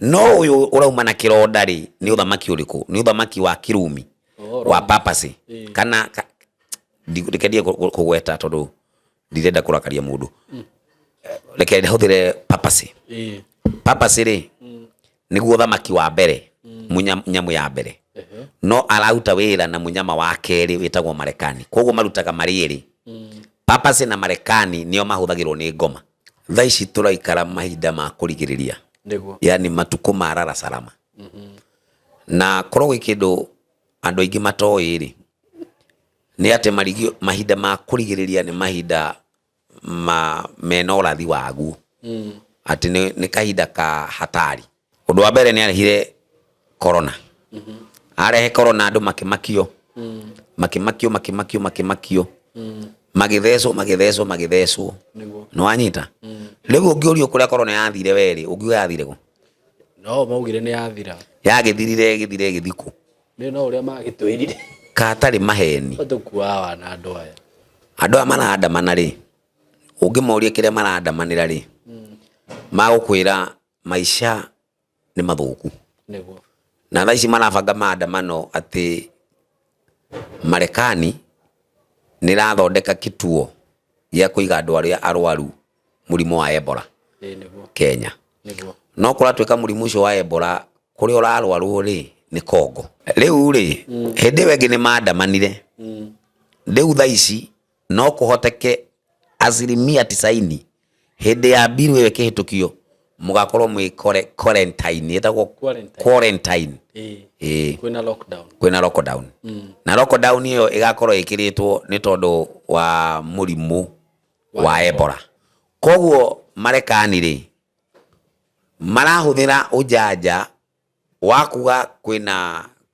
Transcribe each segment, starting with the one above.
no uyu urauma na kironda ri ni uthamaki uriku ni uthamaki wa Kirumi wa papasi kana ndikendia kugweta tondu ndirenda kurakaria mundu reke huthire papasi papasi ri niguo uthamaki wa mbere munyamu ya mbere no arauta wira na munyama wa keri witagwo Marekani koguo marutaga mariri papasi na Marekani nio mahuthagirwo ni ngoma thaa ici turaikara mahinda ma kurigiriria yani matuko marara salama na korwo ikindu andu aingi matoi ri ni ate marigio mahinda ma kurigiriria ni mahinda mena urathi waguo ati ni kahinda ka hatari undu wa mbere ni arehire corona arehe corona andu makimakio makimakio magitheswo no wanyita riu ungiurio kuria corona yathire weri ungiu yathire go no maugire ni yathira yagithirire githiku ni no uria magitwirire katari maheni tukuawa na andu aya marandamana ri ungimuria kiria marandamanira ri magukwira maisha ni mathuku niguo na thaa ici marabanga maandamano ati Marekani nirathondeka kituo gya kuiga andu aria arwaru murimu wa Ebola Kenya no kuratwika murimu ucio wa Ebola kuri urarwaru ri ni Kongo riu ri hindi wengi ni maandamanire riu thaa ici no kuhoteke 90% hindi ya biru iyo kihitukio mugakorwo mwi quarantine etagwo quarantine kwina lockdown na lockdown iyo igakorwo ikiritwo ni tondu wa murimu wa Ebola koguo Marekani ri marahuthira ujanja wa kuga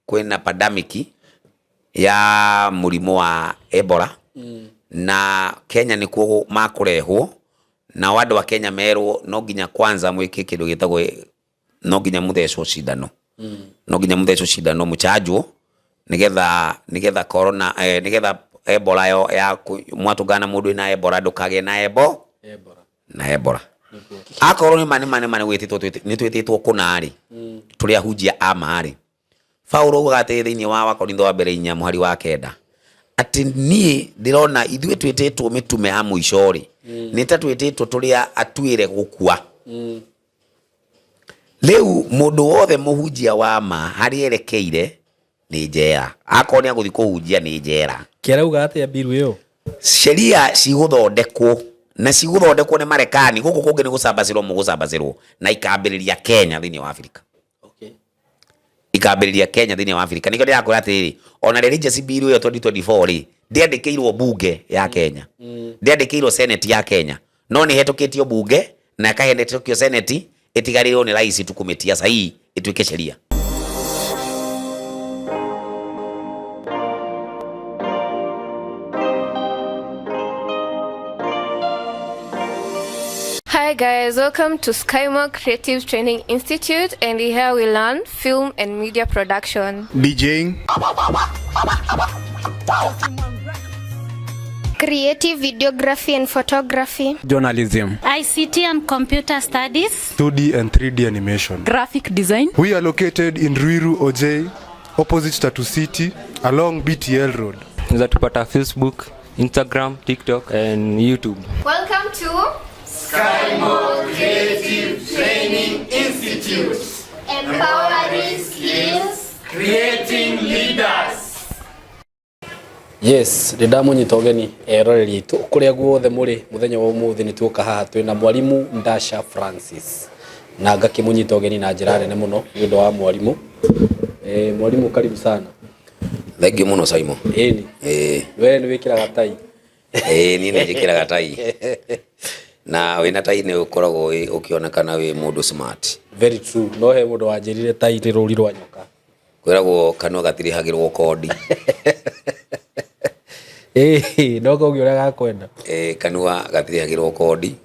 kwina pandemic ya murimu wa Ebola na Kenya ni kuo makurehwo na wadu wa Kenya merwo no ginya kwanza mwike kindu gitagwo no ginya muthecwo cindano no ginya muthecwo cindano muchajwo nigetha corona nigetha Ebola yo ya mwatugana mundu na Ebola ndukage na Ebola akorwo ni mane gwititwo ni twititwo kunari turi ahunjia amari Paulo ugate thiini wa Korintho wa mbere 4 muhari wa 9 ati ni ndirona ithwe twititwo mitume ha muicori ni ta twititwo turia atwire gukua leu mundu wothe muhunjia wa ma hari erekeire ni njera akoni aguthi kuhunjia ni njera kirauga ati ya biru yo sheria ciguthondekwo na ciguthondekwo ni Marekani guku kungi ni gucambacirwo mugucambacirwo na ikambiriria Kenya thiini wa Afrika ikambiriria Kenya thiini wa Afrika niko ndirakura atiri ona religious bill yo 2024 ri ndiandikirwo bunge ya Kenya ndiandikirwo senate ya Kenya no ni hetukitio bunge na kahendetokio senate itigarirwo ni rais tukumitia sahi itwike sheria. Hi guys, welcome to SkyMark Creative Training Institute, and here we learn film and media production, DJing, creative videography and photography, journalism, ICT and computer studies, 2D and 3D animation, graphic design. We are located in Ruiru OJ, opposite Tatu City, along BTL Road. Unaweza tupata Facebook, Instagram, TikTok and YouTube. Welcome to SkyMark Creative Training Institute. empowering skills, Creating leaders. Yes, ndamunyita ugeni eroreri itu kuria guothe muri muthenya wa umuthi ni tuka haha twina mwalimu Ndasha Francis na ngakimunyita ugeni na njira nene muno ngindo wa mwalimu. Mwalimu karibu sana. Thank you muno Simon. Ni wewe ni wikiraga tai. Ni njikiraga tai. Na wina tai ni ukoragwo ukionekana wi mundu smart. Very true. No he mundu wanjirire tai riruri rwa nyoka. Kwiragwo kanwa gatirihagirwo kodi. No kaugi uria gakwenda. Kanwa gatirihagirwo kodi.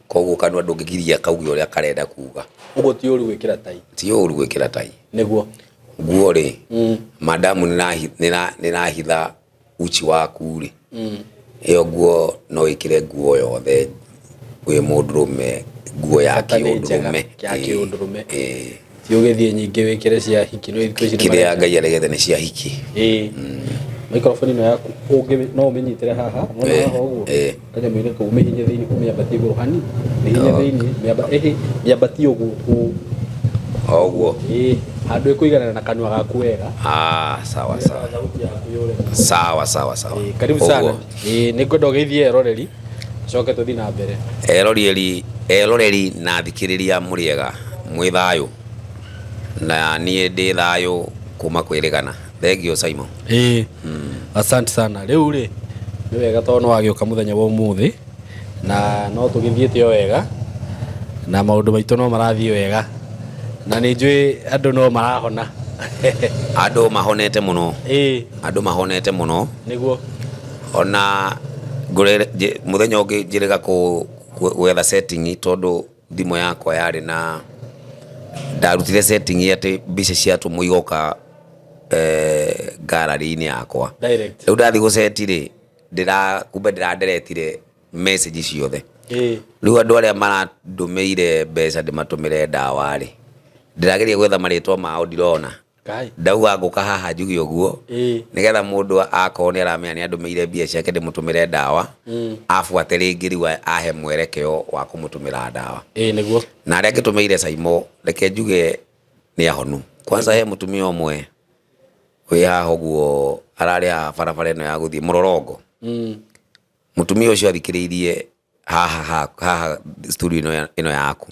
Koguo kanwa ndungigiria kaugi uria karenda kuga. Ugo ti uru gwikira tai. Ti uru gwikira tai. Niguo. Guo ri. Madamu ninahitha uchi waku ri. Iyo guo no ikire guo yothe we mũndũrũme nguo ya kĩũndũrũme ti ũgĩthiĩ nyingĩ wĩkĩre cia hiki no thikũ ici kĩrĩa Ngai aregete nĩ cia hiki microphone ino yaku no ũmĩnyitĩre haha no haha ũguo kanyamũ-inĩ kau ũmĩhinye thĩinĩ ũmĩambatie igũrũ hanini mĩhinye thĩinĩ mĩambatie ũguo ũguo handũ ĩkũiganana na kanua gaku wega sawa karibu sana nĩ ngwenda ũgeithie eroreri coke tũthiĩ na mbere eroreri na thikĩrĩria mũrĩega mwĩ thayũ na niĩ ndĩ thayũ kuma kwĩrĩgana thengio Simon asante sana rĩu rĩ nĩ wega tondũ nĩ wagĩũka mũthenya wa ũmũthĩ na no tũgĩthiĩte o wega na maũndũ maitũ no marathiĩ wega na nĩ njũĩ andũ no marahona andũ mahonete mũno nĩguo ona mũthenya ũngĩ njĩrĩga gwetha setting tondũ thimũ yakwa yarĩ na ndarutire setting atĩ mbica ciatũmwo igoka gallery-inĩ yakwa rĩu ndathiĩ gũceti-rĩ kumbe ndĩranderetire message ciothe rĩu andũ arĩa marandũmĩire mbeca ndĩmatũmĩre ndawa-rĩ ndĩrageria gwetha marĩtwa mao ndirona ndauga ngũka haha njuge ũguo nĩgetha mũndũ akorwo nĩ aramenya nĩ andũmĩire mbia ciake ndĩmũtũmĩre ndawa abuate rĩngĩ rĩu ahe mwerekeo wa kũmũtũmĩra ndawa nĩguo na arĩa ngĩtũmĩire Simon reke njuge nĩ ahonu kwanza he mũtumia ũmwe wĩ haha ũguo ararĩ haha barabara ĩno ya gũthiĩ Mũrorongo mũtumia ũcio athikĩrĩirie haha studio ĩno yaku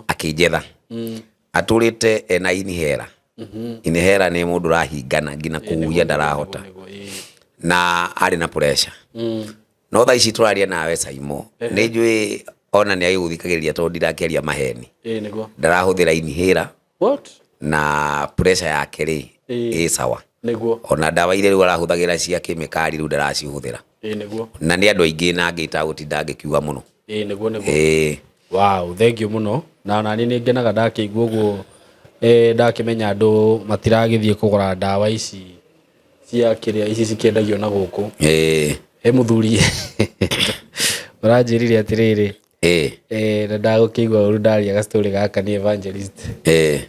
akĩnjetha atũrĩte ena inihera inihera nĩ mũndũ rahingana nginya kũhuhia ndarahota na arĩ na pressure no thaa ici tũraria nawe Simon nĩ njũĩ ona nĩ agĩgũthikagĩrĩria tondũ ndirakĩaria maheni ndarahũthĩra inihera na pressure yake rĩ sawa ona ndawa iria rĩu arahũthagĩra cia kemikali rĩu ndaracihũthĩra na nĩ andũ aingĩ na ngĩta gũtinda ngĩkiuga mũno wow thank you mũno na nani nĩ ngenaga ndakĩigua ũguo ndakĩmenya andũ matiragĩthiĩ kũgũra ndawa ici cia kĩrĩa ici cikĩendagio na gũkũ he mũthuri ũranjĩrire atĩrĩrĩ na ndagũkĩigua ũru ndaria gastori gaka nĩ evangelist he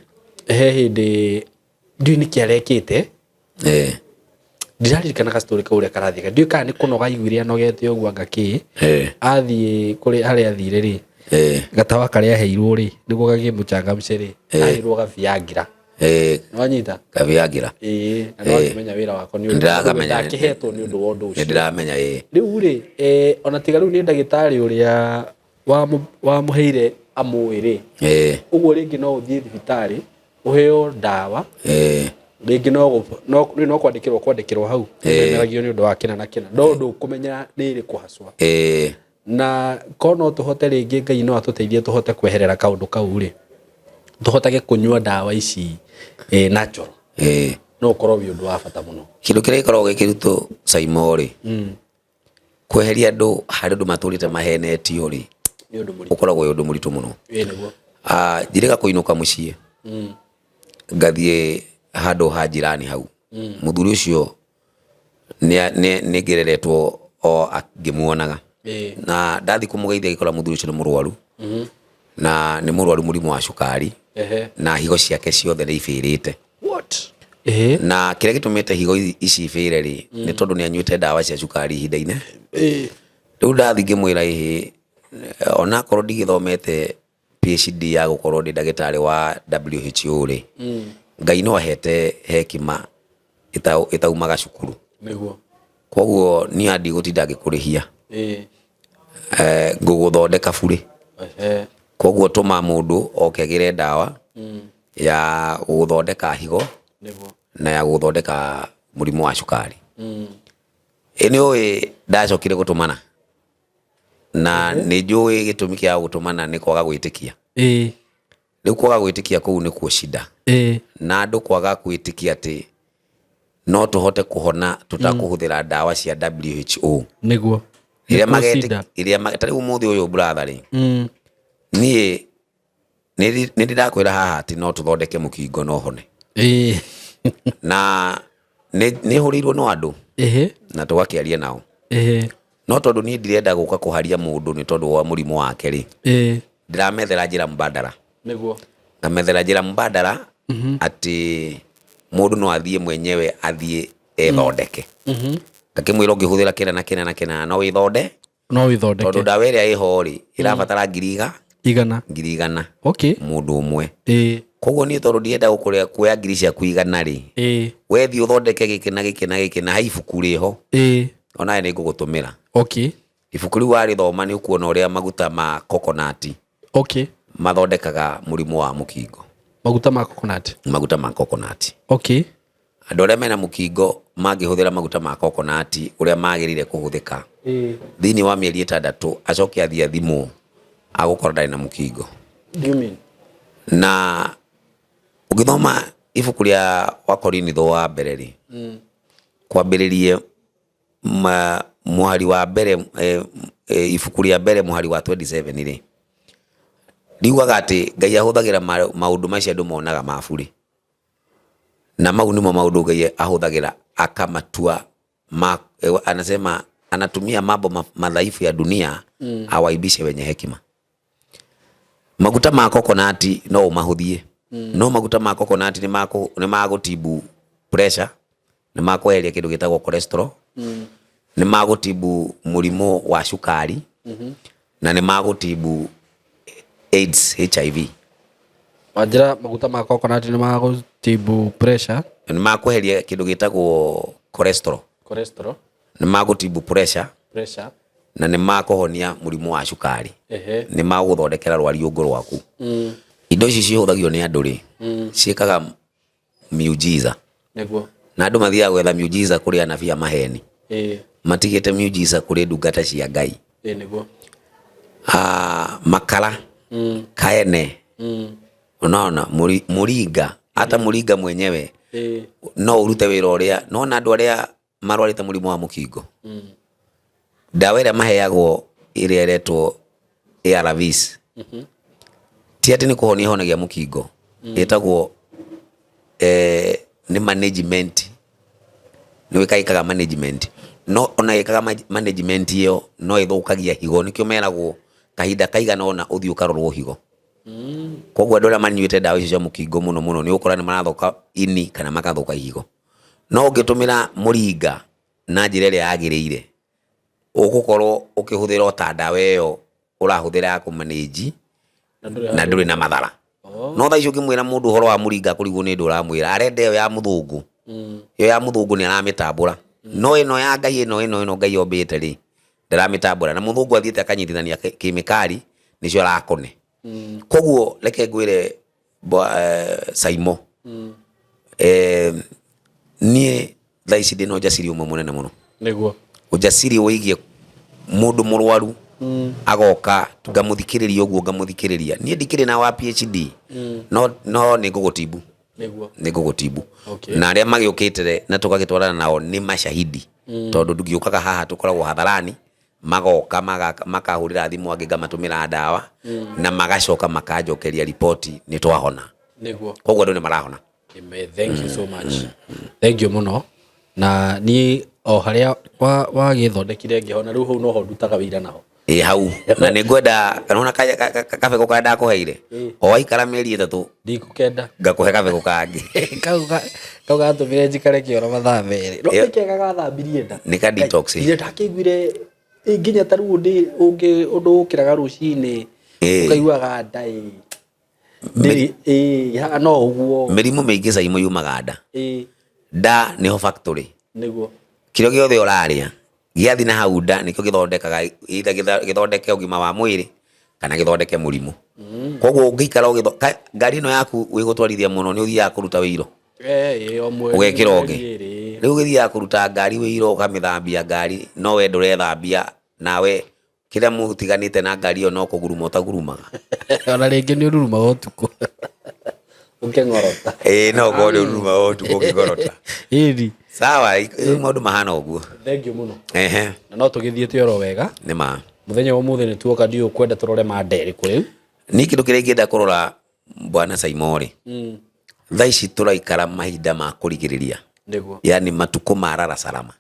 hĩndĩ ndiũĩ nĩkĩ arekĩte ndiraririkana gastori kau ũrĩa karathiĩ ndiũĩ kana nĩ kũnoga aiguire anogete ũguo anga kĩ athiĩ kũrĩ harĩa athire rĩ gatawa karĩa aheirwo rĩ nĩguo gakĩmũcangamce rĩ aheirwo gabiangira nĩwanyita gabiangira na no akĩmenya wĩra wako nĩ ũndũ ndakĩhetwo nĩ ũndũ wa ũndũ ũcio ndĩramenya rĩu rĩ ona tiga rĩu nĩ ndagĩtarĩ ũrĩa wamũheire amũĩ rĩ ũguo rĩngĩ no ũthiĩ thibitarĩ ũheo ndawa rĩngĩ no kwandĩkĩrwo hau ũmeragio nĩ ũndũ wa kĩna na kĩna no ndũkũmenya nĩ ĩrĩkũ haswa na kono tũhote rĩngĩ Ngai no atũteithie tũhote kweherera kaũndũ kau rĩ tũhotage kũnyua ndawa ici natural no ũkorwo wĩ ũndũ wa bata mũno kĩndũ kĩrĩa gĩkoragwo gĩkĩrutwo Simon rĩ kweheria andũ harĩ ũndũ matũrĩte mahenetio rĩ ũkoragwo wĩ ũndũ mũritũ mũno njĩrĩga kũinũka mũciĩ ngathiĩ handũ ha njirani hau mũthuri ũcio nĩ ngereretwo o ngĩmuonaga na ndathi kũmũgeithia gĩkora mũthuri ũcio nĩ mũrwaru na nĩ mũrwaru mũrimũ wa cukari na higo ciake ciothe nĩ ibĩrĩte na kĩrĩa gĩtũmĩte higo ici ibĩre rĩ nĩ tondũ nĩ anyuĩte ndawa cia cukari ihinda-inĩ rĩu ndathi ngĩmwĩra ona korwo ndigĩthomete PhD ya gũkorwo ndĩ ndagĩtarĩ wa WHO rĩ Ngai no ahete hekima ĩtaumaga cukuru koguo niĩ andi gũtinda ngĩkũrĩhia ngũgũthondeka burĩ koguo tũma mũndũ oke agĩre ndawa ya gũthondeka higo na ya gũthondeka mũrimũ wa cukari nĩ ũĩ ndacokire gũtũmana na nĩ njũĩ gĩtũmi kĩa gũtũmana nĩ kwaga gwĩtĩkia rĩu kwaga gwĩtĩkia kũu nĩ kuo shida na andũ kwaga gwĩtĩkia atĩ no tũhote kũhona tũtakũhũthĩra ndawa cia WHO nĩguo iria tarĩu mũthĩ ũyũ brother rĩ niĩ nĩ ndĩrakwĩra haha atĩ no tũthondeke mũkingo no hone na nĩ hũrĩirwo no andũ na tũgakĩaria nao no tondu ni ndirenda guka kuharia mundu ni tondu wa murimu wake ri ndiramethera njira mbadala niguo ngamethera njira mbadala ati mundu no athie mwenyewe athie ethondeke ngakimwira ungihuthira kina na kina na kina no withonde tondu dawa iria iho ri irabatara ngiri igana okay mundu umwe koguo ni tondu ndienda gukuria kuya ngiri cia kuigana ri wethi uthondeke giki na haibuku riho ona ni ngugutumira okay ibuku riu wari thoma ni ukuona uria maguta ma coconut mathondekaga murimu wa mukingo. Maguta ma coconut okay andu aria mena mukingo mangihuthira maguta ma coconut uria magirire kuhuthika thiini wa mieri 6 acoke athia thimu agukora ndari na mukingo. You mean na ugithoma ibuku ria wa Korinitho wa mbere ri kwambiririe muhari wa mbere ibuku ria mbere muhari wa 27 ri riugaga ati Ngai ahuthagira maundu macio andu monaga maburi na mau nimo maundu Ngai ahuthagira akamatua anasema anatumia mambo madhaifu ya dunia awaibishe wenye hekima. Maguta ma coconut no mahuthie no maguta ma coconut ni magutibu pressure ni makweheria kindu gitagwo cholesterol ni magutibu murimo wa cukari na ni magutibu AIDS HIV. Wajira maguta ma coconut ni magutibu pressure ni makweheria kindu gitagwo cholesterol ni magutibu pressure na ni makuhonia murimo wa cukari ni maguthondekera rwari ungu rwaku. Indo ici cihuthagio ni andu ri ciikaga miujiza niguo na andu mathiaga gwetha miujiza kuri anabii maheni matigite miujiza kuri ndungata cia Ngai niguo makara kaene unaona muringa hata muringa mwenyewe no urute wira uria no na andu aria marwarite murimu wa mukingo dawa iria maheagwo iria iretwo ARVs ti ati ni kuhonia honagia mukingo itagwo ni management ni wikaikaga management no ona ikaga management iyo no ithukagia higo nikio meragwo kahinda kaigana ona uthio karorwo higo koguo andu aria manyuite dawa icio cia mukingo muno ni ukora ni marathoka ini kana makathoka higo no ungitumira muringa na njira iria yagiriire ugukorwo ukihuthira ta dawa iyo urahuthira ku manage na nduri na mathara no tha icio kimwira mundu horo wa muringa kurigwo ni ndu uramwira arenda iyo ya muthungu iyo ya muthungu ni aramitambura no ino ya Ngai ino Ngai ombite ri ndaramitambura na muthungu athiete akanyitithania kimikali nicio arakone koguo reke ngwire Saimo nie tha ici ndino jasiri umwe munene muno niguo ujasiri wigie mundu murwaru agoka ngamuthikiriria uguo ngamuthikiriria nie ndikire na wa PhD no ningugutibu ningugutibu na aria magiukitire na tukagitwarana nao ni mashahidi tondu ndugiukaga haha tukoragwo hatharani magoka makahurira thimu angi ngamatumira dawa na magacoka makajokeria ripoti ni twahona niguo koguo andu ni marahona. Thank you so much thank you muno na ni o haria wa githondekire ngihona riu hau no ho ndutaga wira naho hau na ni ngwenda kanona kabe gukanda kuheire o waikara mieri 3 ndikukenda ngakuhe kabe gukangi kau gatumire njikare kioro mathaa meri no ikega gathambirie nda ni ka detox ile ndakiguire nginya taru ndi undu ukiraga rucini ukaiguaga ndai no uguo mirimu mingi Saimo yumaga nda niho factory niguo kiro giothe uraria giathi na hau nda nikio githondekaga githondeke ugima wa mwiri kana githondeke murimu koguo ngikara ngari no yaku wigutwarithia muno ni uthia kuruta wiro ugekira ungi riu githia kuruta ngari wiro ukamithambia ngari no we ndurethambia nawe kira mutiganite na ngari yo no kuguruma utagurumaga ona ringi ni ururumaga utuku ukengorota no gode uruma utuku ukengorota iri sawa maundu mahana uguo. Thank you muno na no tugithiete oro wega ni ma muthenya wa muthi ni tuoka ndio kwenda turore mandere kuri ni kindu kiria ngienda kurora bwana Saimo ri tha ici turaikara mahinda ma kurigiriria niguo yani matuko marara salama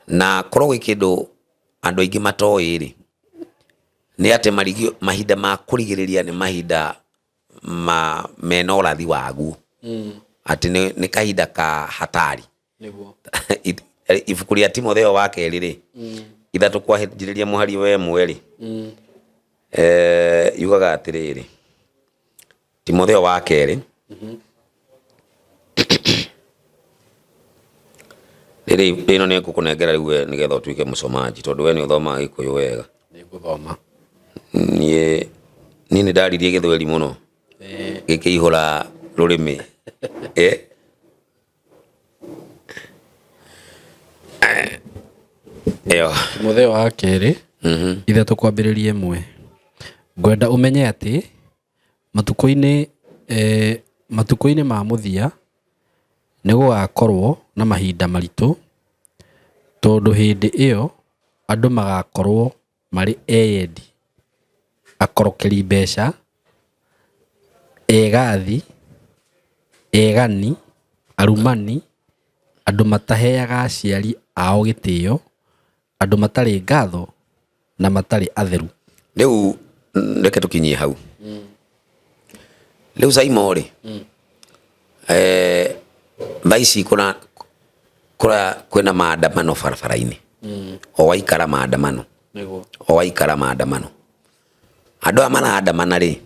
na korwo kindu andu aingi matoi ri ni ate mahinda ma kurigiriria ni mahinda mena urathi waguo ati ni kahinda ka hatari niguo ibuku ria Timotheo wa keri ri ithatu kwanjiriria muhari we mweri yugaga atiriri Timotheo wa keri rino ni kukunengera riu nigetha utuike musomaji tondu we ni uthoma Gikuyu wega ni guthoma ni ndaririe Githweri muno gikihura rurimi Timotheo wa keri ithatu kwambiriria imwe ngwenda umenye ati matuko-ini ma muthia ni gugakorwo na mahinda maritu tondu hindi iyo andu magakorwo mari eyendi akorokeri mbeca egathi egani arumani andu mataheaga aciari ao gitio andu matari ngatho na matari atheru riu reke tukinyie hau riu Saimori thaici kwina maandamano barabara-ini o waikara maandamano andu a maraandamana ri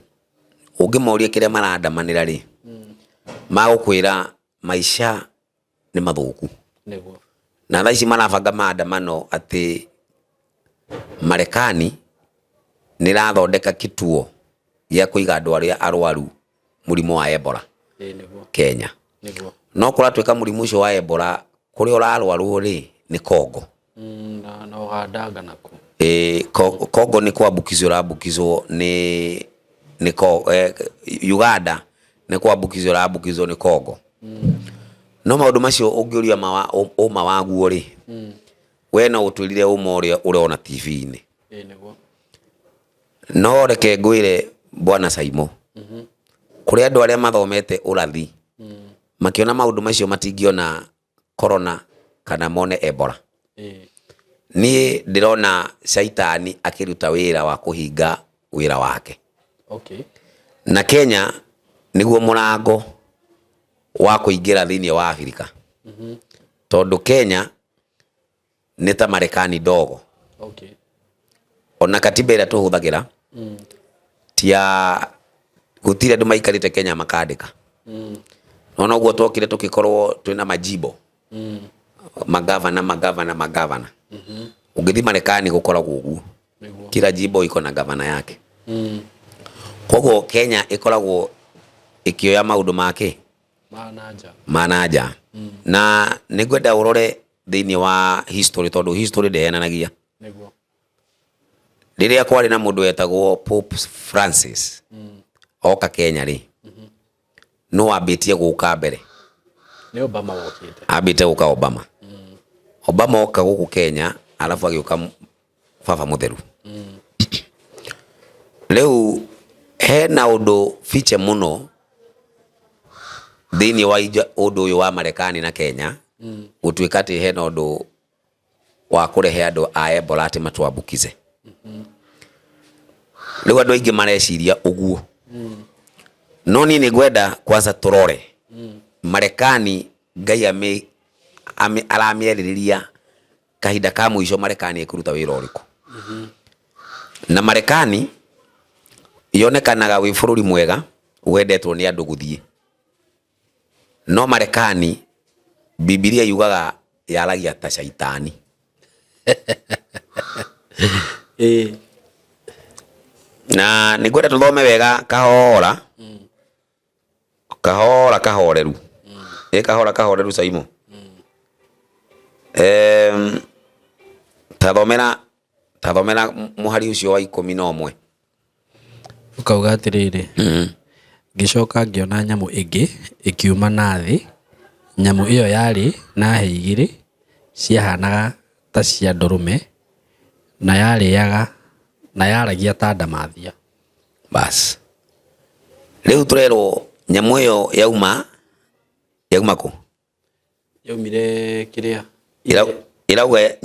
ungimoria kiria maraandamanira ri magukwira maisha ni mathuku na thaici marabanga maandamano ati Marekani ni rathondeka kituo gya kuiga andu aria arwaru murimu wa Ebola Kenya no kuratwika murimu ucio wa Ebola kuri urarwaru ri ni Kongo na Uganda nako Kongo ni kwambukizwo rabukizwo ni Uganda ni kwambukizwo rabukizwo ni Kongo no maundu macio ungiuria uma waguo ri we no utwirire uma uria urona TV-ini no reke ngwire bwana Saimo kuri andu aria mathomete urathi makiona maundu macio matingiona corona kana mone Ebola ni ndirona shaitani akiruta wira wa kuhinga wira wake na Kenya niguo murango wa kuingira thiini wa Afrika tondu Kenya ni ta Marekani dogo ona katiba ira tuhuthagira tia gutire andu maikarite Kenya makandika ona uguo twokire tukikorwo twina majimbo magavana ungithi Marekani gukoragwo uguo kila jimbo iko na gavana yake koguo Kenya ikoragwo ikioya maundu make manaja na nigwenda urore thiini wa history tondu history ndehenanagia riria kwari na mundu etagwo Pope Francis oka Kenya ri no abitie guka mbere ni Obama wokite abite guka Obama oka guku Kenya alafu agiuka baba mutheru riu hena undu fiche muno thiini wa undu uyu wa Marekani na Kenya gutwika ati hena undu wa kurehe andu a Ebola ati matwambukize riu andu aingi mareciria uguo no ni ngwenda kwanza turore Marekani Ngai aramieririria kahinda ka mwisho Marekani ikuruta wira uriku na Marekani yonekanaga wi bururi mwega wendetwo ni andu guthie no Marekani Biblia yugaga yaragia ta shaitani na nigwenda tuthome wega kahora kahoreru kahoreru Saimo tathomera muhari ucio wa 11 ukauga atiriri gicoka ngiona nyamu ingi ikiuma nathi nyamu iyo yari na heigiri ciahanaga ta cia ndurume na yariaga na yaragia ta ndamathia bas riu turero nyamu iyo yauma ku yaumire kiria irauga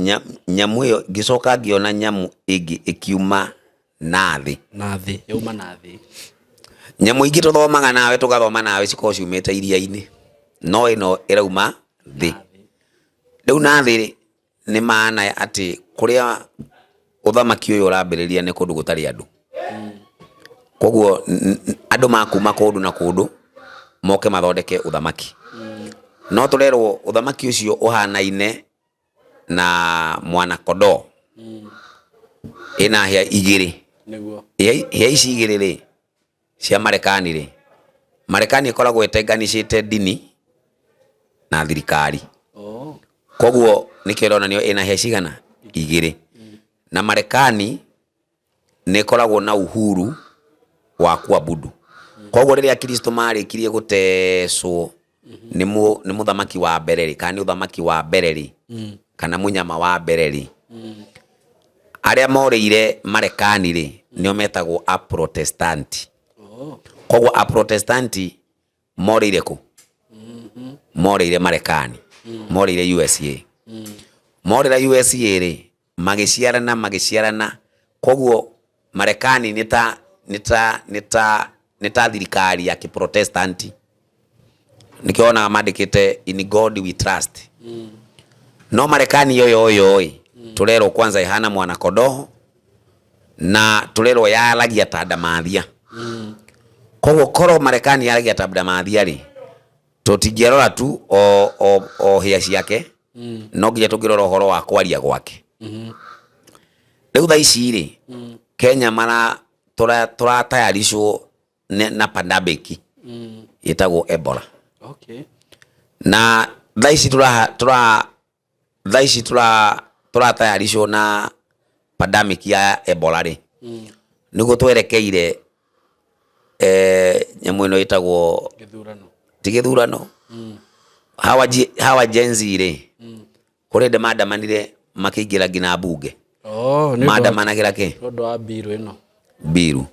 nyamu iyo gicoka ngiona nyamu ingi ikiuma nathi yauma nathi nyamu ingi tuthomaga nawe tugathoma nawe ciko ciumite iria-ini no ino irauma thi riu nathi ni maana ati kuria uthamaki uyu urambiriria ni kundu gutari andu koguo andu makuma kundu na kundu moke mathondeke uthamaki no turerwo uthamaki ucio uhanaine na mwana kodo ina hia igiri niguo hia ici igiri ri cia Marekani ri Marekani ikoragwo itenganishite dini na thirikari koguo nikironanio ina hia cigana igiri na Marekani nikoragwo na uhuru wa kuabudu koguo riria Kristo marikirie gutecwo ni muthamaki wa mbere ri kana uthamaki wa mbere ri kana munyama wa mbere ri aria moreire Marekani ri nio metagwo a Protestant koguo a Protestant moreire ku moreire Marekani moreire USA moreire USA ri magiciarana koguo Marekani nita thirikari ya Kiprotestanti nikiona mandikite in God we trust no Marekani yoyo turero kwanza ihana mwana kodoho na turero yaragia tandamathia koguo koro Marekani yaragia tandamathia ri tutingirora tu o hia ciake no nginya tungirora horo wa kwaria gwake riu tha ici ri Kenya mara turatayarishwo na pandemic itagwo Ebola na tha ici turatayarishwo na pandemic ya Ebola ri niguo twerekeire nyamu ino itagwo githurano hawa jenzi ri kuri manire makiingira ngina bunge mandamanagira ki ndo wa biru ino biru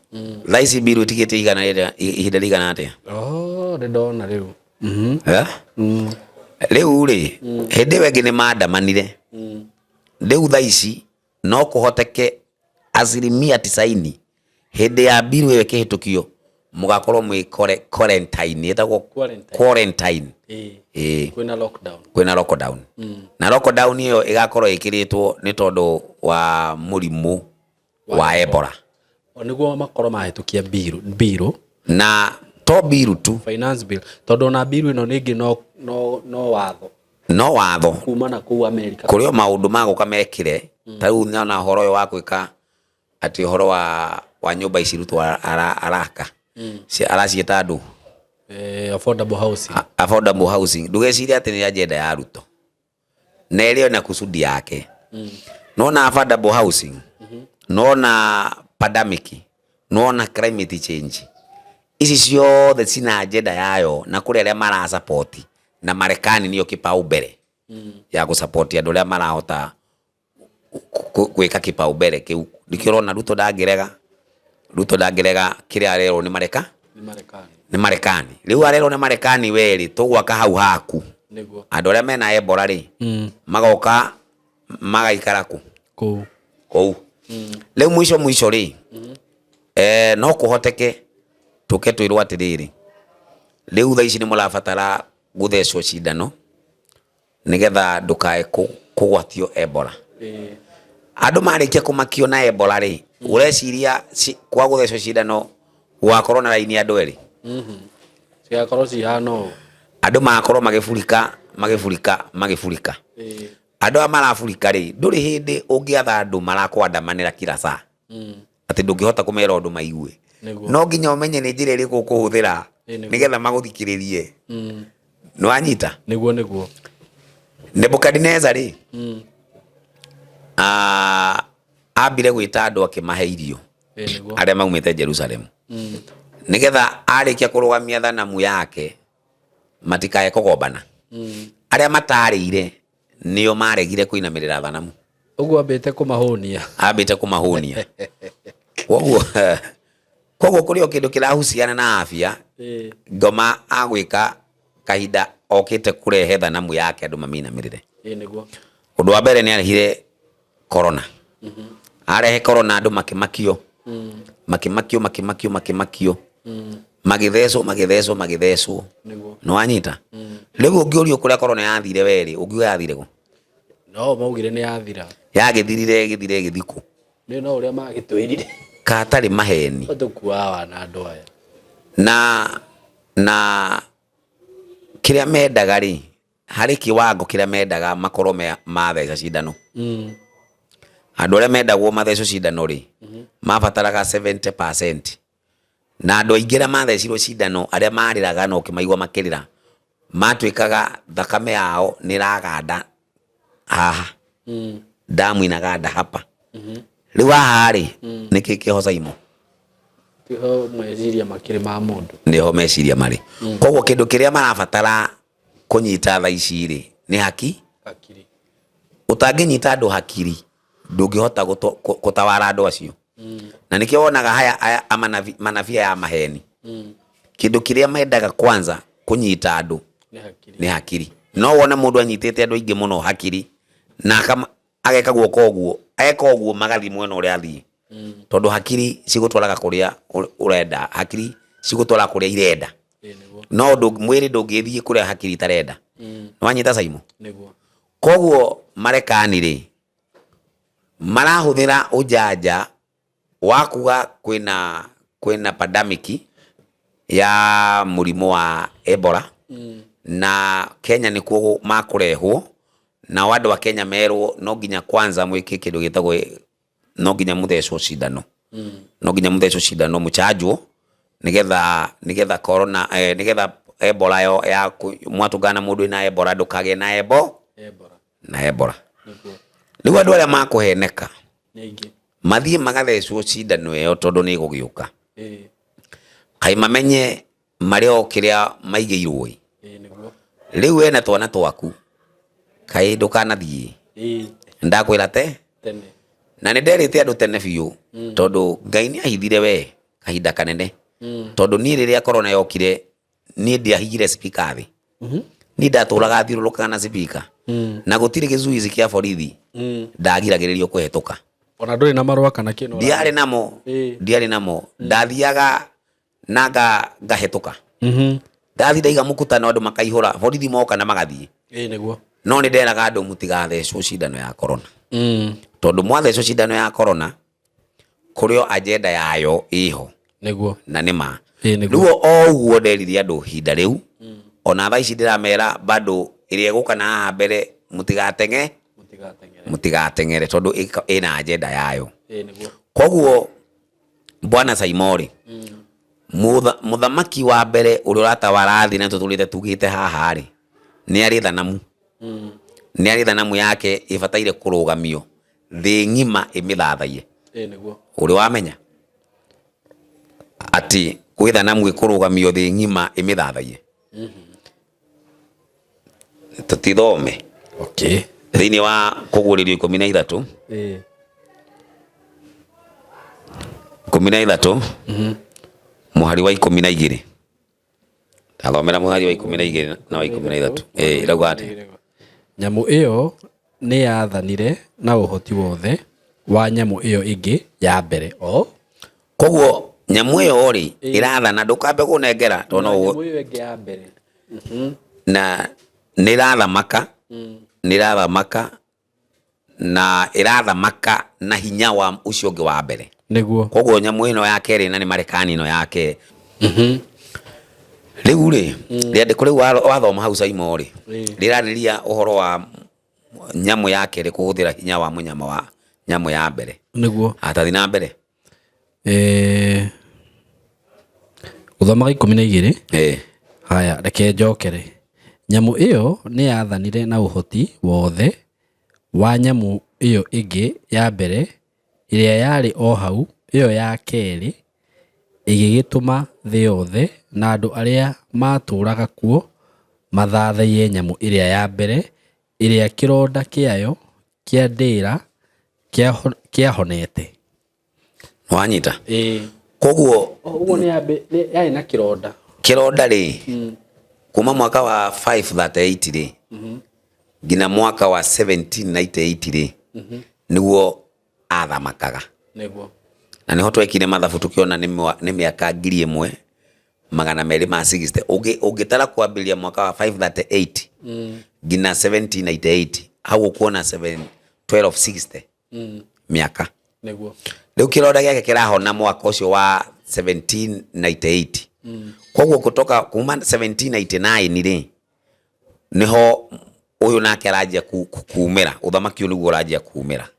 tha ici biru itigite igana ihinda rigana atia ndona riu riu ri hindi wengi ni mandamanire riu tha ici no kuhoteke 90% hindi ya biru iyo kihitukio mugakorwo mwi quarantine etagwo quarantine kwina lockdown na lockdown iyo igakorwo ikiritwo ni tondu wa murimu wa Ebola oniguo makoro mahitukia biru na to biru tu finance bill tondu na biru ino ningi no watho kuma na ku America kurio maundu maguka mekire tau na horo yo wakwika ati horo wa nyumba ici rutu araka si aracieta andu affordable housing ndugeciria ati ni agenda ya Ruto na ilio na kusudi yake no na affordable housing no na pandemic no na climate change ici ciothe cina agenda yayo na kuri aria mara support na Marekani niyo kipau mbere ya gu support andu aria marahota gwika kipau mbere kiu ndikirona Ruto ndangirega kiria arero ni Marekani riu arero ni Marekani weri tugwaka hau haku niguo andu aria mena Ebola ri magoka magaikara ku riu mwisho ri no kuhoteke tuke twirwo atiriri riu tha ici ni murabatara guthecwo cindano nigetha ndukae kugwatio Ebola andu marikia kumakio na Ebola ri ureciria kwa guthecwo cindano gwakorwo na raini andu eri ciakorwo cihano andu makorwo magifurika andu amarafurika ri nduri hindi ungiatha andu marakwandamanira kila saa ati ndungihota kumera undu maigue no nginya umenye ni njira iriku kuhuthira nigetha maguthikiririe no anyita niguo Nebukadnezar ri ambire gwita andu akimahe irio aria maumite Jerusalem nigetha arikia kurugamia thanamu yake matikae kugombana aria matarire nio maregire kuinamirira thanamu uguo ambite kumahunia koguo kuri kindu kirahusiana na afya ngoma agwika kahinda okite kurehe thanamu yake andu maminamirire niguo Undu wa mbere ni arehire corona. Arehe corona andu makimakio. Makimakio. Magithecwo. No anyita. Riu ungiurio kuria corona yathire weri, ungiuga yathire ku. No maugire ni yathira. Yagithirire githiku. Ni no uria magitwirire. Katari maheni. Otukuawa na andu aya. Na kiria mendaga ri hari kiwango kiria mendaga makorwo matheca cindano. Andu aria mendagwo matheco cindano ri mabataraga 70%. Na andu aingira mathecirwo cindano aria mariraga no kimaigwa makirira matwikaga thakame yao ni raganda haha. Damu inaganda hapa. Riu haha ri niki kihoca imo. Tiho meciria makiri ma mundu. Niho meciria mari. Koguo kindu kiria marabatara kunyita tha ici ri ni hakiri. Utanginyita andu hakiri ndungihota gutawara andu acio. Na nikio wonaga haya manavia ya maheni. Kindu kiria mendaga kwanza kunyita andu ni hakiri. No wona mundu anyitete andu aingi muno hakiri na kama ageka guoko uguo magathi mwena uria athii. Tondu hakiri cigutwaraga kuria urenda, hakiri cigutwara kuria irenda. No mwiri ndungithie kuria hakiri tarenda. No anyita Saimo. Niguo. Koguo marekani ri marahuthira ujanja wa kuga kwina pandemic ya murimu wa Ebola. Na Kenya nikuo makurehwo na wandu wa Kenya merwo no nginya kwanza mwike kindu gitagwo no nginya muthecwo cindano. No nginya muthecwo cindano muchanjwo nigetha corona nigetha Ebola yo ya mwatugana mundu ina Ebola ndukage na Ebola. Riu andu aria makuheneka mathie magathecwo cindano yo tondu ni gugiuka. Kai mamenye mario kiria maigeirwo. Riu we na twana twaku kai ndukanathie. Ndakwira tene. Na ni nderite andu tene biu tondu Ngai ni ahithire we kahinda kanene. Tondu ni riria corona yokire ni ndiahigire speaker thi. Ni ndaturaga thiururukaga na speaker. Na gutire gizuizi kia borithi ndagiragiririo kuhetuka. Ona nduri na marua kana kino. Ndiari namo. Ndathiaga na ngahetuka. Ndathi ndaiga mukutano andu makaihura borithi moka na magathie. Niguo. No ni nderaga andu mutigathecwo cindano ya corona. Tondu mwathecwo cindano ya corona kurio agenda yayo iho. Niguo. Na nima. Riu o uguo nderithia andu hinda riu. Ona thaa ici ndiramera bado iria iguka na haha mbere mutigatengere tondu ina agenda yayo. Koguo bwana Saimori muthamaki wa mbere uria uratawara thi na tutulite tugite haha ri ni ari thanamu. Ni ari thanamu yake ibataire kurugamio thi ngima imithathaie. Uri wamenya ati kwi thanamu ikurugamio thi ngima imithathaie. Tutithome. Okay. Thini wa kuguririo 13. 13. Muhari wa 12. Tathomera muhari wa 12 na wa 13. Irauga ati nyamu iyo ni yathanire na uhoti wothe wa nyamu iyo ingi ya mbere. Koguo nyamu iyo ri irathana ndukambe kunengera tono nyamu iyo ingi ya mbere. Na nirathamaka na irathamaka na hinya wa ucio ungi wa mbere. Niguo. Koguo nyamu ino ya keri na ni Marekani ino yake. Riu ri riende kuri wathoma hau Saimo ri rirariria uhoro wa nyamu yake ri kuhuthira hinya wa munyama wa nyamu ya mbere. Niguo. Atathi na mbere. Uthoma 12. Haya reke njokere. Nyamu iyo ni yathanire na uhoti wothe wa nyamu iyo ingi ya mbere iria yari o hau iyo ya keri igigituma thi yothe na andu aria maturaga kuo mathathaie nyamu iria ya mbere iria kironda kiayo kia ndira kiahonete. Wanyita. Koguo uguo ni yari na kironda ri kuma mwaka wa 538 ri Gina mwaka wa 1798 ri niguo athamakaga niguo na niho twekire mathabu tukiona ni miaka 1260 ungitara kwambiria mwaka wa 538 gina 1798 hau kuona 1260 miaka niguo riu kironda giake kirahona mwaka ucio wa 1798 koguo kutoka kuma 1799 ri niho uyu nake arajia kuumira uthamaki niguo urajia kuumira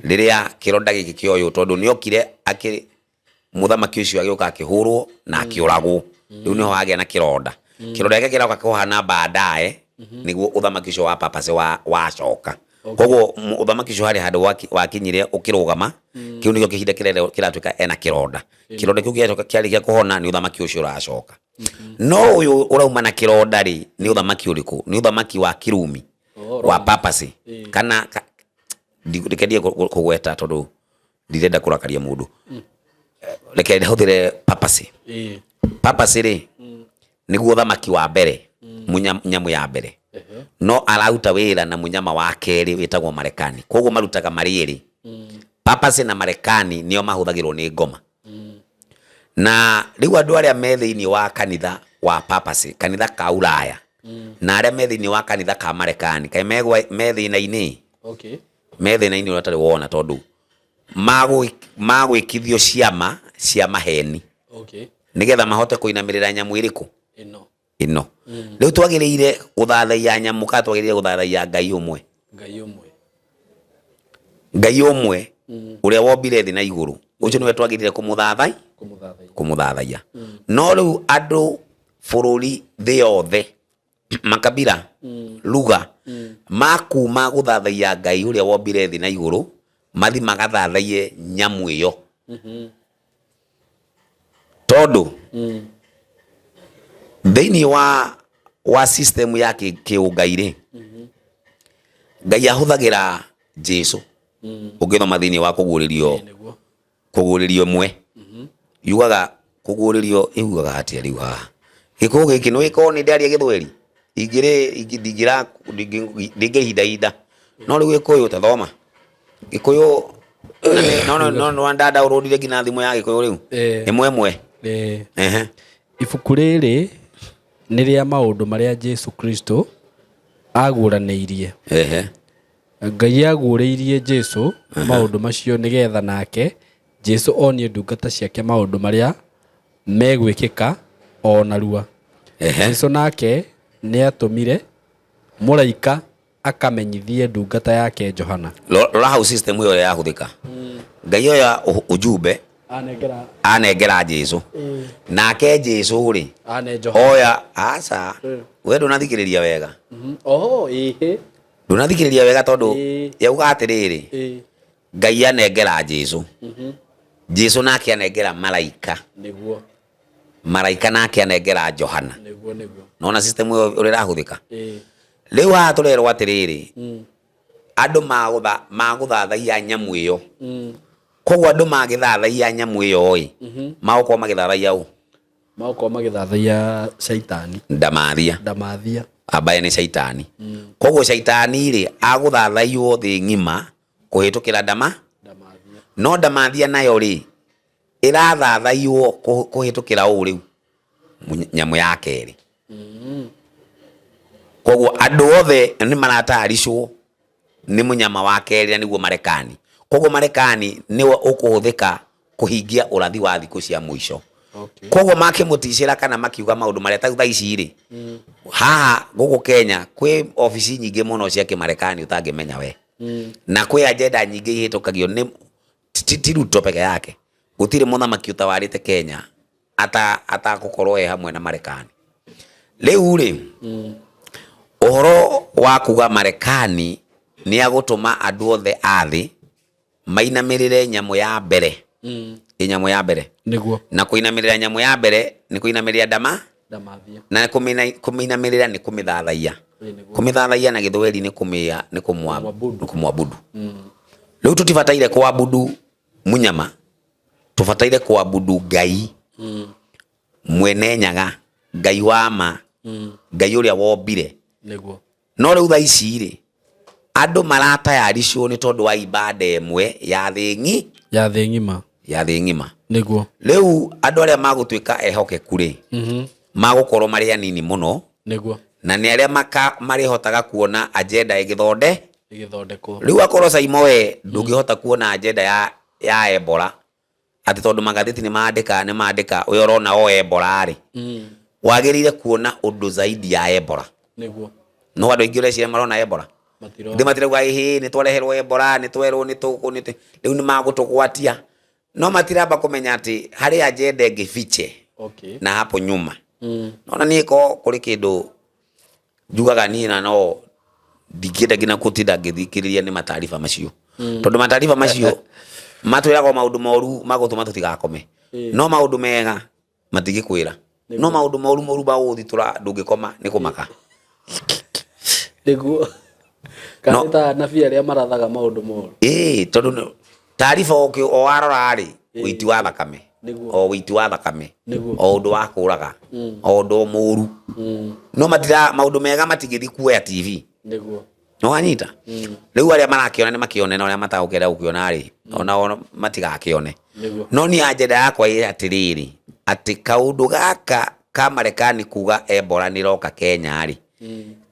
riria kironda giki kioyo tondu niokire akiri muthamaki ucio agioka akihurwo na akiuragwo riu niho agia na kironda giki kirauka kuhana baadaye niguo uthamaki ucio wa papase wacoka koguo uthamaki ucio hari handu wakinyire ukirugama kiu nikio kihinda kiratuika ena kironda kiu giacoka kiarikia kuhona ni uthamaki ucio uracoka no uyu urauma na kironda ri ni uthamaki uriku ni uthamaki wa Kirumi wa papase kana ndikendia kugweta tondu ndirenda kurakaria mundu reke ndihũthĩre papase papase ri niguo uthamaki wa mbere munyamu ya mbere no arauta wira na munyama wa keri witagwo Marekani koguo marutaga marĩrĩ papase na Marekani nio mahuthagirwo ni ngoma na riu andu aria me thiini wa kanitha wa papase kanitha ka Ulaya na aria me thiini wa kanitha ka Marekani kai me thina-ini me thina-ini uratari wona tondu magwikithio ciama cia maheni nigetha mahote kuinamirira nyamu iriku ino riu twagiriire guthathaia nyamu ka twagiriire guthathaia ngai umwe uria wombire thi na iguru ucio niwe twagiriire kumuthathaia no riu andu bururi thi yothe makabira lugha makuma guthathaia ngai uria wombire thi na iguru mathi magathathaie nyamu iyo tondu thiini wa system ya kiungai ri ngai ahuthagira Jesu ungithoma thiini wa kuguririo mwe yugaga kuguririo yugaga atia riu ha gikuo giki no giko ni ndaria githweri ingira ndingihinda no riu gikuyu tathoma gikuyu no ndada urudire gina thimu ya gikuyu riu imwe ibuku riri ni ria maundu maria Jesu Kristo aguraniirie Ngai aguriirie Jesu maundu macio nigetha nake Jesu onie ndungata ciake maundu maria megwikika ona rua Jesu nake ni atumire muraika akamenyithie ndungata yake Johana rora how system yo yahuthika ngai oya ujumbe anengera Jesu nake Jesu ri oya aca we ndunathikiriria wega ndunathikiriria wega tondu yauga atiriri ngai anengera Jesu Jesu nake anengera malaika nake anengera Johana nona system yo urirahuthika riu ha turerwo atiriri andu maguthathaia nyamu iyo koguo andu magithathaia nyamu iyo mauko magithathaia shaitani ndamathia ambaye ni shaitani koguo shaitani ri aguthathaiwo thi ngima kuhitukira no ndamathia nayo ri irathathaiwo kuhitukira uriu nyamu ya keri koguo andu othe ni marataricwo ni munyama wa keri na niguo Marekani koguo Marekani niwe ukuhuthika kuhingia urathi wa thiku cia muico koguo makimutishira kana makiuga maundu maria ta ici ri haha guku Kenya kwi ofisi nyingi muno cia Kimarekani utangimenya we na kwi agenda nyingi ihitukagio ni Ruto peke yake gutire muthamaki utawarite Kenya ata gukorwo hamwe na Marekani riu ri uhoro wa kuga Marekani ni agutuma andu othe athi mainamirire nyamu ya mbere inyamu ya mbere niguo na kuinamirira nyamu ya mbere ni kuinamirira ndamathia na kuminamirira ni kumithathaia na githweri ni kumwabudu riu tutibataire kuabudu munyama tubataire kuabudu ngai mwene nyaga ngai wa ma ngai uria wombire niguo no riu tha ici ri andu maratayarisho ni tondu wa ibada emwe ya thi ngima niguo riu andu aria magutwika ehokeku ri magukorwo mari anini muno niguo na ni aria mari hotaga kuona agenda igithondekwo riu akorwo Saimo we ndungihota kuona agenda ya Ebola ati tondu magatheti ni maandika uyo urona o Ebola ri wagirire kuona undu zaidi ya Ebola niguo no andu ingi urecia marona Ebola ndimatirauga ihi ni twareherwo Ebola ni twerwo ni tuku ni riu ni magutugwatia no matiramba kumenya ati hari agenda ngifiche na hapo nyuma nona niko kuri kindu njugaga ni na no ndikenda gina kutinda ngithikiriria ni matarifa macio tondu matarifa macio matwirago maundu moru magutuma tutigakome no maundu mega matigikwira no maundu moru baguthitũra ndungikoma ni kumaka niguo kanita nabii aria marathaga maundu moru tondu taarifa o warora ri witi wa thakame o witi wa thakame o undu wa kuraga o undu moru no matira maundu mega matigithi kuoya TV niguo no anyita riu aria marakiona ni makione na aria matagukera ukiona ri ona matigakione no ni agenda yakwa iri atiriri ati kaundu gaka ka Marekani kuga Ebola ni roka Kenya ri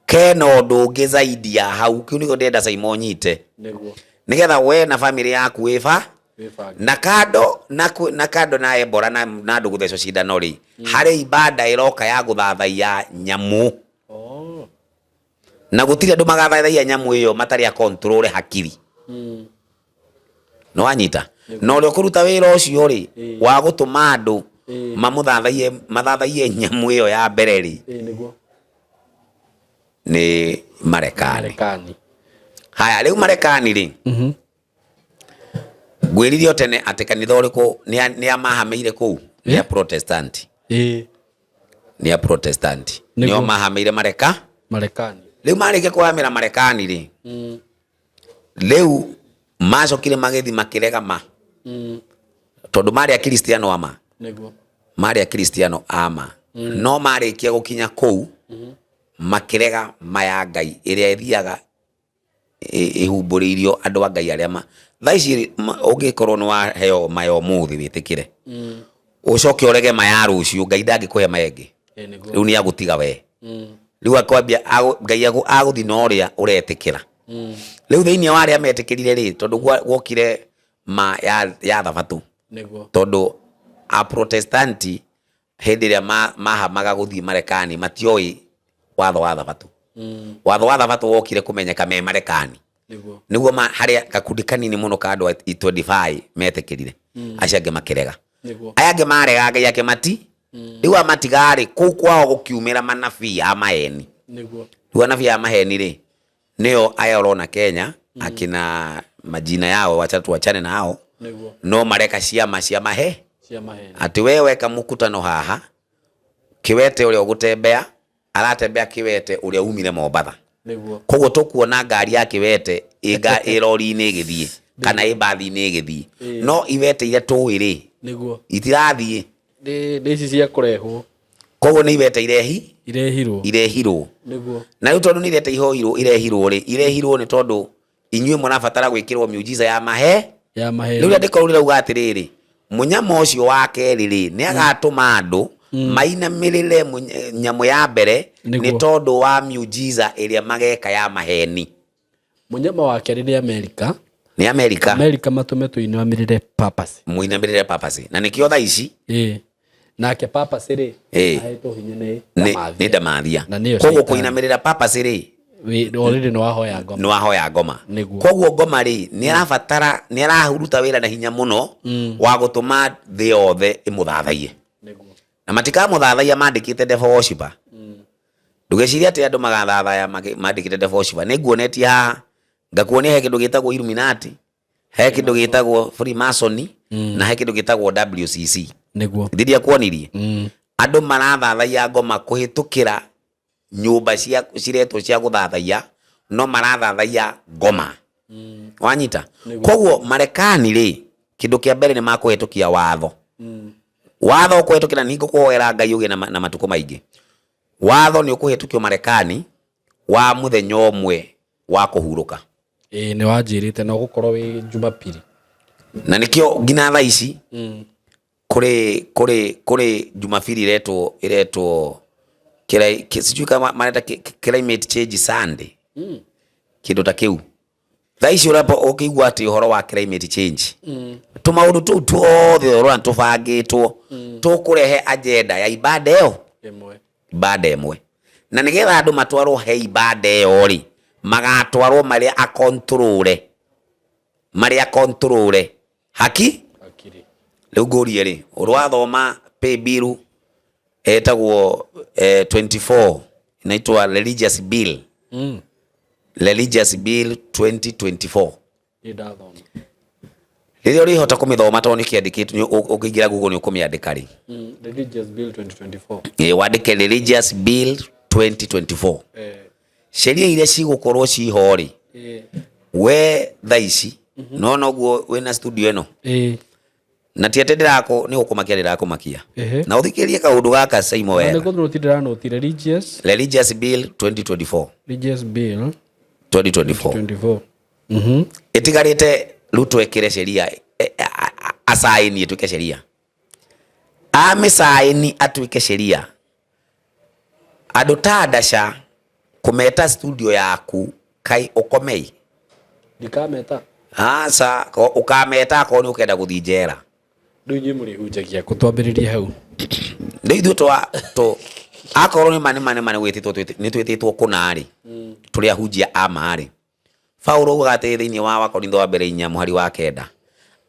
kena undu ungi zaidi ya hau kiu niko ndenda Saimo nyite niguo nigetha we na family yaku na kando na Ebola na ndugu theco cindano ri hari ibada iroka ya guthathaia nyamu na gutire andu magathathaia nyamu iyo matari a control hakiri no anyita no ri okuruta wira ucio ri wa gutuma andu mathathaie nyamu iyo ya mbere ri niguo ni Marekani haya riu Marekani ri gwiririo tene ati kanitha uriku ni amahameire kuu ni a Protestant ni a Protestant nio mahameire Marekani riu marike kuhamira Marekani ri riu macokire magethi makirega tondu mari a Kristiano ama niguo mari a Kristiano ama no marikia gukinya kuu makirega maya Ngai iria ithiaga ihumburirio andu a Ngai aria thaici ungikorwo ni waheo mayo muthi witikire ucoke urege maya rucio Ngai ndangikuhe mayengi riu ni agutiga we riu akwambia Ngai aguthi no ria uretikira riu thiini wa aria metikirire ri tondu gwokire ya thabatu tondu a Protestanti hindi ria mahamaga guthi Marekani matioi watho wa thabatu watho wa thabatu wokire kumenyeka me Marekani niguo haria gakundi kanini muno ka andu 25 metikirire acio angi makirega aya angi marega Ngai ake mati riu amatigari kuu kwao gukiumira manabii a maheni riu anabii a maheni ri nio aya urona Kenya akina majina yao wachatu wachane nao no mareka ciama cia maheni ati wewe kamukutano haha kiwete uria ugutembea aratembea kiwete uria umire Mombatha koguo tukuona ngari ya kiwete irori-ini igithie kana ibathi-ini igithie no iwete iria tuwiri itirathie ici cia kurehwo koguo ni iwete irehirwo na riu tondu ni iwete irehirwo ni tondu inyue murabatara gwikirwo miujiza ya mahe riu ndiko rauga atiriri munyama ucio wa keri ri ni agatuma andu mainamirire nyamu ya mbere ni tondu wa miujiza iria mageka ya maheni munyama wa keri ni America matume tuinamirire papasi na nikio tha ici nake papasi ri ahetwo hinya ni ndamathia koguo kuinamirira papasi ri already no wahoya ngoma koguo ngoma ri ni arabatara ni arahuruta wira na hinya muno wa gutuma thi yothe imuthathaie na matika muthathaia mandikite devil worshiper ndugeciria ati andu magathathaya mandikite devil worshiper ni nguonetie haha ngakuonia he kindu gitagwo Illuminati he kindu gitagwo Freemason na he kindu gitagwo WCC ndiria kuonirie andu marathathaia ngoma kuhitukira nyumba cia ciretwo cia guthathaia no marathathaia ngoma wanyita koguo Marekani ri kindu kia mbere ni makuhitukia watho kuhitukira ningo kuoera Ngai uge na matuko maingi watho ni ukuhitukio Marekani wa muthenya omwe wa kuhuruka ni wajirite no gukorwo wi Jumapili na nikio ngina thaa ici kuri Jumapili iretwo sijui kama mareta climate change Sunday kindo ta kiu thaa ici urapo ukigwa ati horo wa climate change tumaundu tu tuothe ora tubangitwo tukurehe agenda ya ibada imwe na nigetha andu matwarwo he ibada iyo ri magatwarwo maria a control hakiri riu ngurie ri urwathoma pay bill etagwo 24 inaitwa religious bill religious bill 2024 Rĩrĩa ũrĩhota kũmĩthoma tondũ nĩ kĩandĩkĩtwo ũkĩingĩra Google nĩ ũkũmĩandĩka rĩ. Religious Bill 2024. Wandĩke Religious Bill 2024. Sheria iria cigũkorwo ciho rĩ. We thaa ici no noguo wĩna studio ĩno. Na ti atĩ ndĩrako nĩ gũkũmakia ndĩrakũmakia. Na ũthikĩrie kaũndũ gaka Saimo wega. Nĩ gũthũrwo ti ndĩranoti Religious Bill 2024. Religious Bill 2024. Itigarĩte rĩu twekĩre sheria asaini atuĩke sheria amesaini atuĩke sheria andũ ta Ndasha kũmeta studio yaku kai ũkomei ndikameta asa ukameta ko nĩ ũkenda gũthiĩ njera rĩu nyĩ mũrĩ hunjagia kũtwambĩrĩria hau nĩ ithuĩ akorwo nĩ mane gwĩtĩtwo nĩ twĩtĩtwo kũnarĩ tũrĩ ahunjia a marĩ Paulo gate thĩinĩ wa Korintho wa mbere 4 mũhari wa 9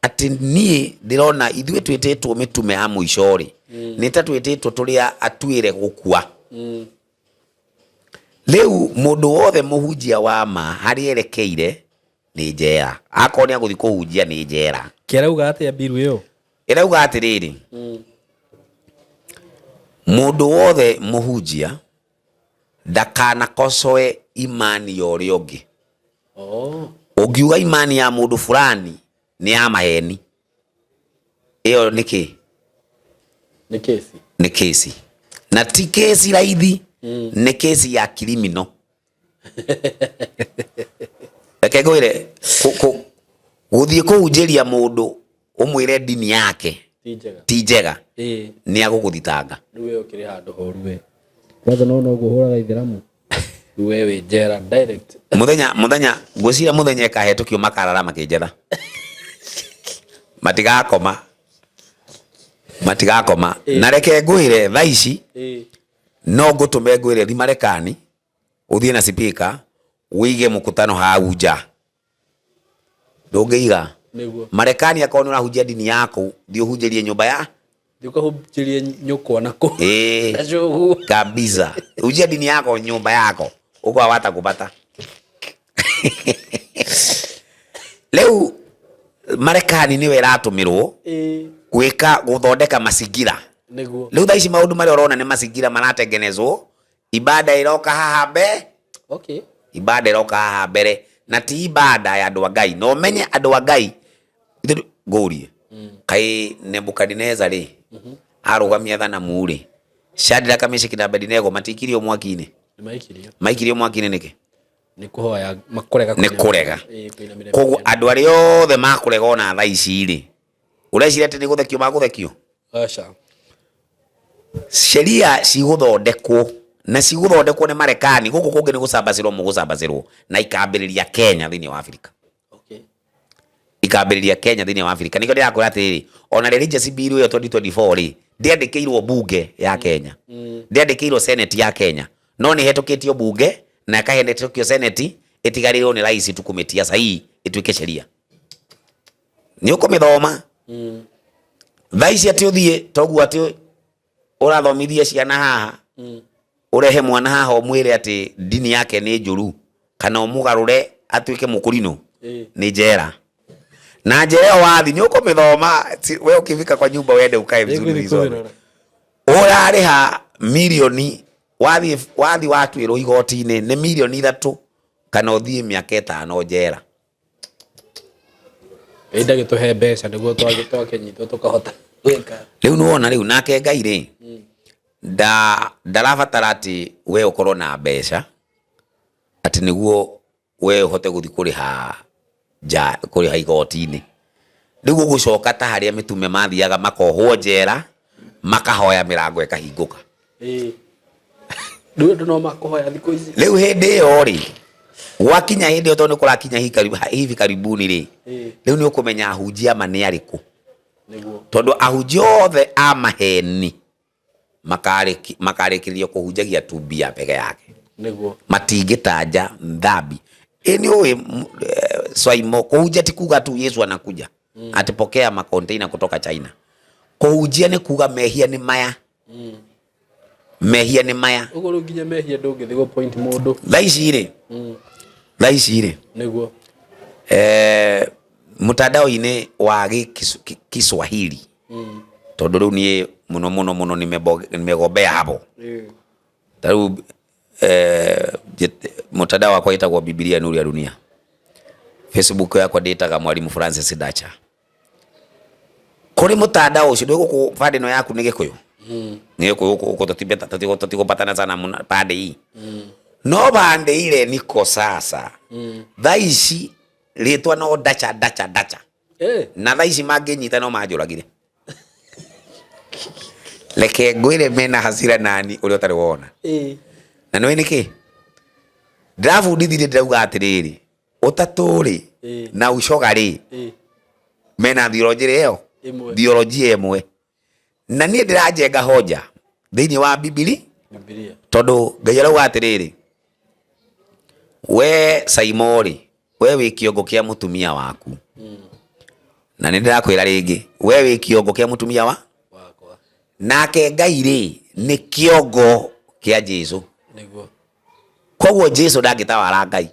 ati niĩ ndĩrona ithuĩ twĩtĩtwo mĩtume ya mũico rĩ nĩ ta twĩtĩtwo tũrĩa atuĩre gũkua rĩu mũndũ wothe mũhunjia wa ma harĩ erekeire nĩ njera akorwo nĩ agũthiĩ kũhunjia nĩ njera kĩrauga atĩa biru ĩyo ĩrauga atĩrĩrĩ mũndũ wothe mũhunjia ndakanakocoe imani ya ũrĩa ũngĩ ugiuga imani ya mundu fulani ni ya maheni iyo niki ni kesi na ti kesi raithi ni kesi ya criminal ekegwire guthie kuhunjiria mundu umwire dini yake ti njega ni aguguthitanga riu ukiri handu horu we kwanza no guhuraga ithiramu wewe njera direct muthenya ngwiciria muthenya kahetũkio makarara makĩnjetha matigakoma na reke ngwĩre thaa ici no ngũtũme ngwĩre thi Marekani ũthiĩ na speaker wĩige mũkutano hau nja ndũngĩiga Marekani akorwo nĩ ũrahunjia dini yako thiĩ ũhunjĩrie nyũmba ya ukahunjirie nyũkwa nako kabisa ũhunjia dini yako nyũmba yako uko wata kupata leo Marekani niwe ratumirwo gwika guthondeka masingira niguo leo thaa ici maundu mari urona ni masingira maratengenezwo ibada iroka haha ibada iroka haha mbere na ti ibada ya andu a Ngai no menye andu a Ngai ngurie kai Nebukadnezar ri arugamia thanamu ri Shadraka Meshaki na Abednego matikirio mwaki-inĩ maikirio mwaki-inĩ niki ni kuhoya makurega koguo andu arĩa othe makurega ona thaa ici ri ureciria ati ni guthekio maguthekio aca sheria ciguthondekwo na ciguthondekwo ni Marekani guku kungi ni gucambacirwo na ikambĩrĩria Kenya thĩinĩ wa Afrika ikambĩrĩria Kenya thĩinĩ wa Afrika nĩkĩo ndĩrakwĩra atĩrĩrĩ ona religious bill ĩyo 2024 ri ndĩandĩkĩirwo bunge ya Kenya ndĩandĩkĩirwo senate ya Kenya no nĩ hetũkĩtio bunge na kahendetũkio senate ĩtigarĩrwo nĩ rais tu kũmĩtia sahihi ĩtuĩke sheria nĩ ũkũmĩthoma thaa ici atĩ ũthiĩ toguo atĩ ũrathomithia ciana haha urehe mwana haha ũmwĩre atĩ dini yake nĩ njũru kana ũmũgarũre atuĩke mũkũrinũ nĩ njera na njera wathi nĩ ũkũmĩthoma we ũkĩfika kwa nyumba wende ukae vizuri ũrarĩha milioni wathi watuĩrwo igoti-inĩ nĩ milioni 3 kana ũthiĩ mĩaka 5 njera enda gĩtũhe mbeca nĩguo twakĩnyitwo tũkahota gwĩka rĩu nĩ wona rĩu nake Ngai rĩ ndarabatara atĩ we ũkorwo na mbeca ati niguo we hote guthi kuriha kuriha igoti-ini niguo gucoka ta haria mitume mathiaga makohwo njera makahoya mirango ikahinguka ndu no makohoya thiko ici riu hindi yo ri wakinya hindi yo tondu kurakinya hivi karibuni ri riu ni ukumenya ahunjia ma ni ariku niguo tondu ahunjia othe a maheni makarikirio kuhunjagia tumbia peke yake niguo matingitaja dhambi ini uwe swaimo kuhunjia ti kuga tu Yesu anakuja atipokea makonteina kutoka China. Kuhunjia ni kuga mehia ni maya mehia ni maya ugoro nginya mehia ndungithi go point mundu laisi ire niguo mutandao-ini wa Kiswahili tondu riu ni muno nimegombea hapo taru mutandao wakwa itagwo Biblia Nuru ya Dunia. Facebook yakwa nditaga Mwalimu Francis Dacha. Kuri mutandao ucio ndugu pande no yaku ni Gikuyu ni uko tatipatana sana pande hii no pande ile niko sasa thaici ritwa no Dacha na thaici manginyita no manjuragire leke ngwire mena hasira nani uri utari wona na no niki ndabundithirie ndauga atiriri utaturi na ucogari mena theology emwe na nie ndirajenga hoja thiini wa Biblia tondu Ngai arauga atiriri we Saimori we wi kiongo kia mutumia waku na ndirakwira ringi we wi kiongo kia mutumia wakwa nake Ngai ri ni kiongo kia Jesu niguo koguo Jesu ndangitawara Ngai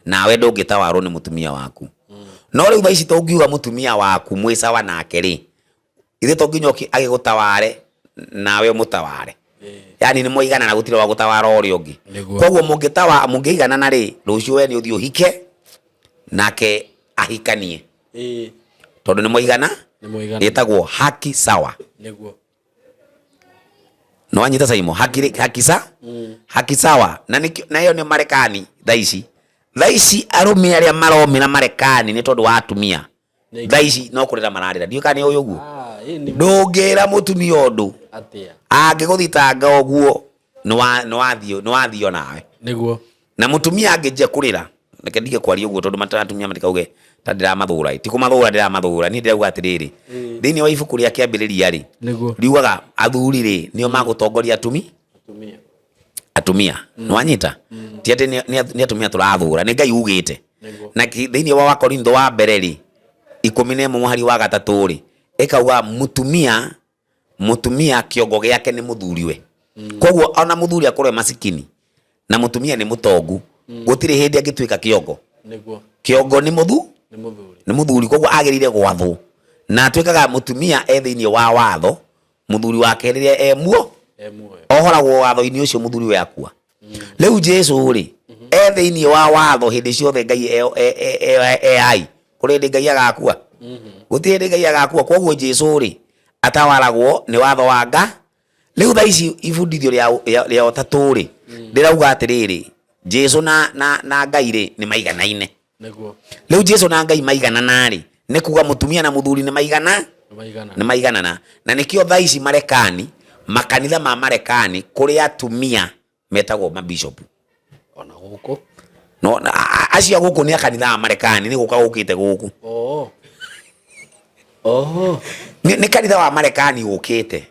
nawe ndungitawarwo ni mutumia waku no riu thaici tungiuga mutumia waku mwi sawa nake ri ithe tunginyoki agigutaware nawe mutaware yani ni muigana na gutire wa gutawara uri ungi koguo mungigana na ri rucio we ni uthio hike nake ahikanie tondu ni muigana itagwo haki sawa niguo no anyita Saimo haki sawa na hiyo ni Marekani thaici arume aria maromira Marekani ni tondu wa atumia thaici no kurira mararira ndio kani uyu guo ndungira mutumia undu atia angiguthitanga uguo no wathio nawe niguo na mutumia angije kurira reke ndige kwaria uguo tondu mataratumia matikauge ta ndiramathuura ti kumathuura ndiramathuura ni ndirauga atiriri thiini wa ibuku ria kiambiriria ri riugaga athuri ri nio magutongoria atumia no anyita ti ati ni atumia turathura ni Ngai ugite na thiini wa Korintho wa mbere ri 11 muhari wa 3 ri ikauga mutumia kiongo giake ni muthuriwe koguo ona muthuri akorwe masikini na mutumia ni mutongu gutire hindi angituika kiongo kiongo ni muthuri koguo agirire gwathwo na twikaga mutumia thiini wa watho muthuri wake riria emuo ohoragwo watho-ini ucio muthuri we akua riu Jesu ri thiini wa watho hindi ciothe Ngai ai kuri ndi Ngai agakua gutire ndi Ngai agakua koguo Jesu ri atawaragwo ni watho wa Ngai riu thaici ibundithio ria otatu ri ndirauga atiriri Jesu na Ngai ri ni maiganaine riu Jesu na Ngai maiganana ri ni kuga mutumia na muthuri ni maiganana na nikio thaici Marekani makanitha ma Marekani kuri atumia metagwo mabishop ona guku no acia guku ni akanitha ma Marekani ni guka gukite guku ni kanitha wa Marekani gukite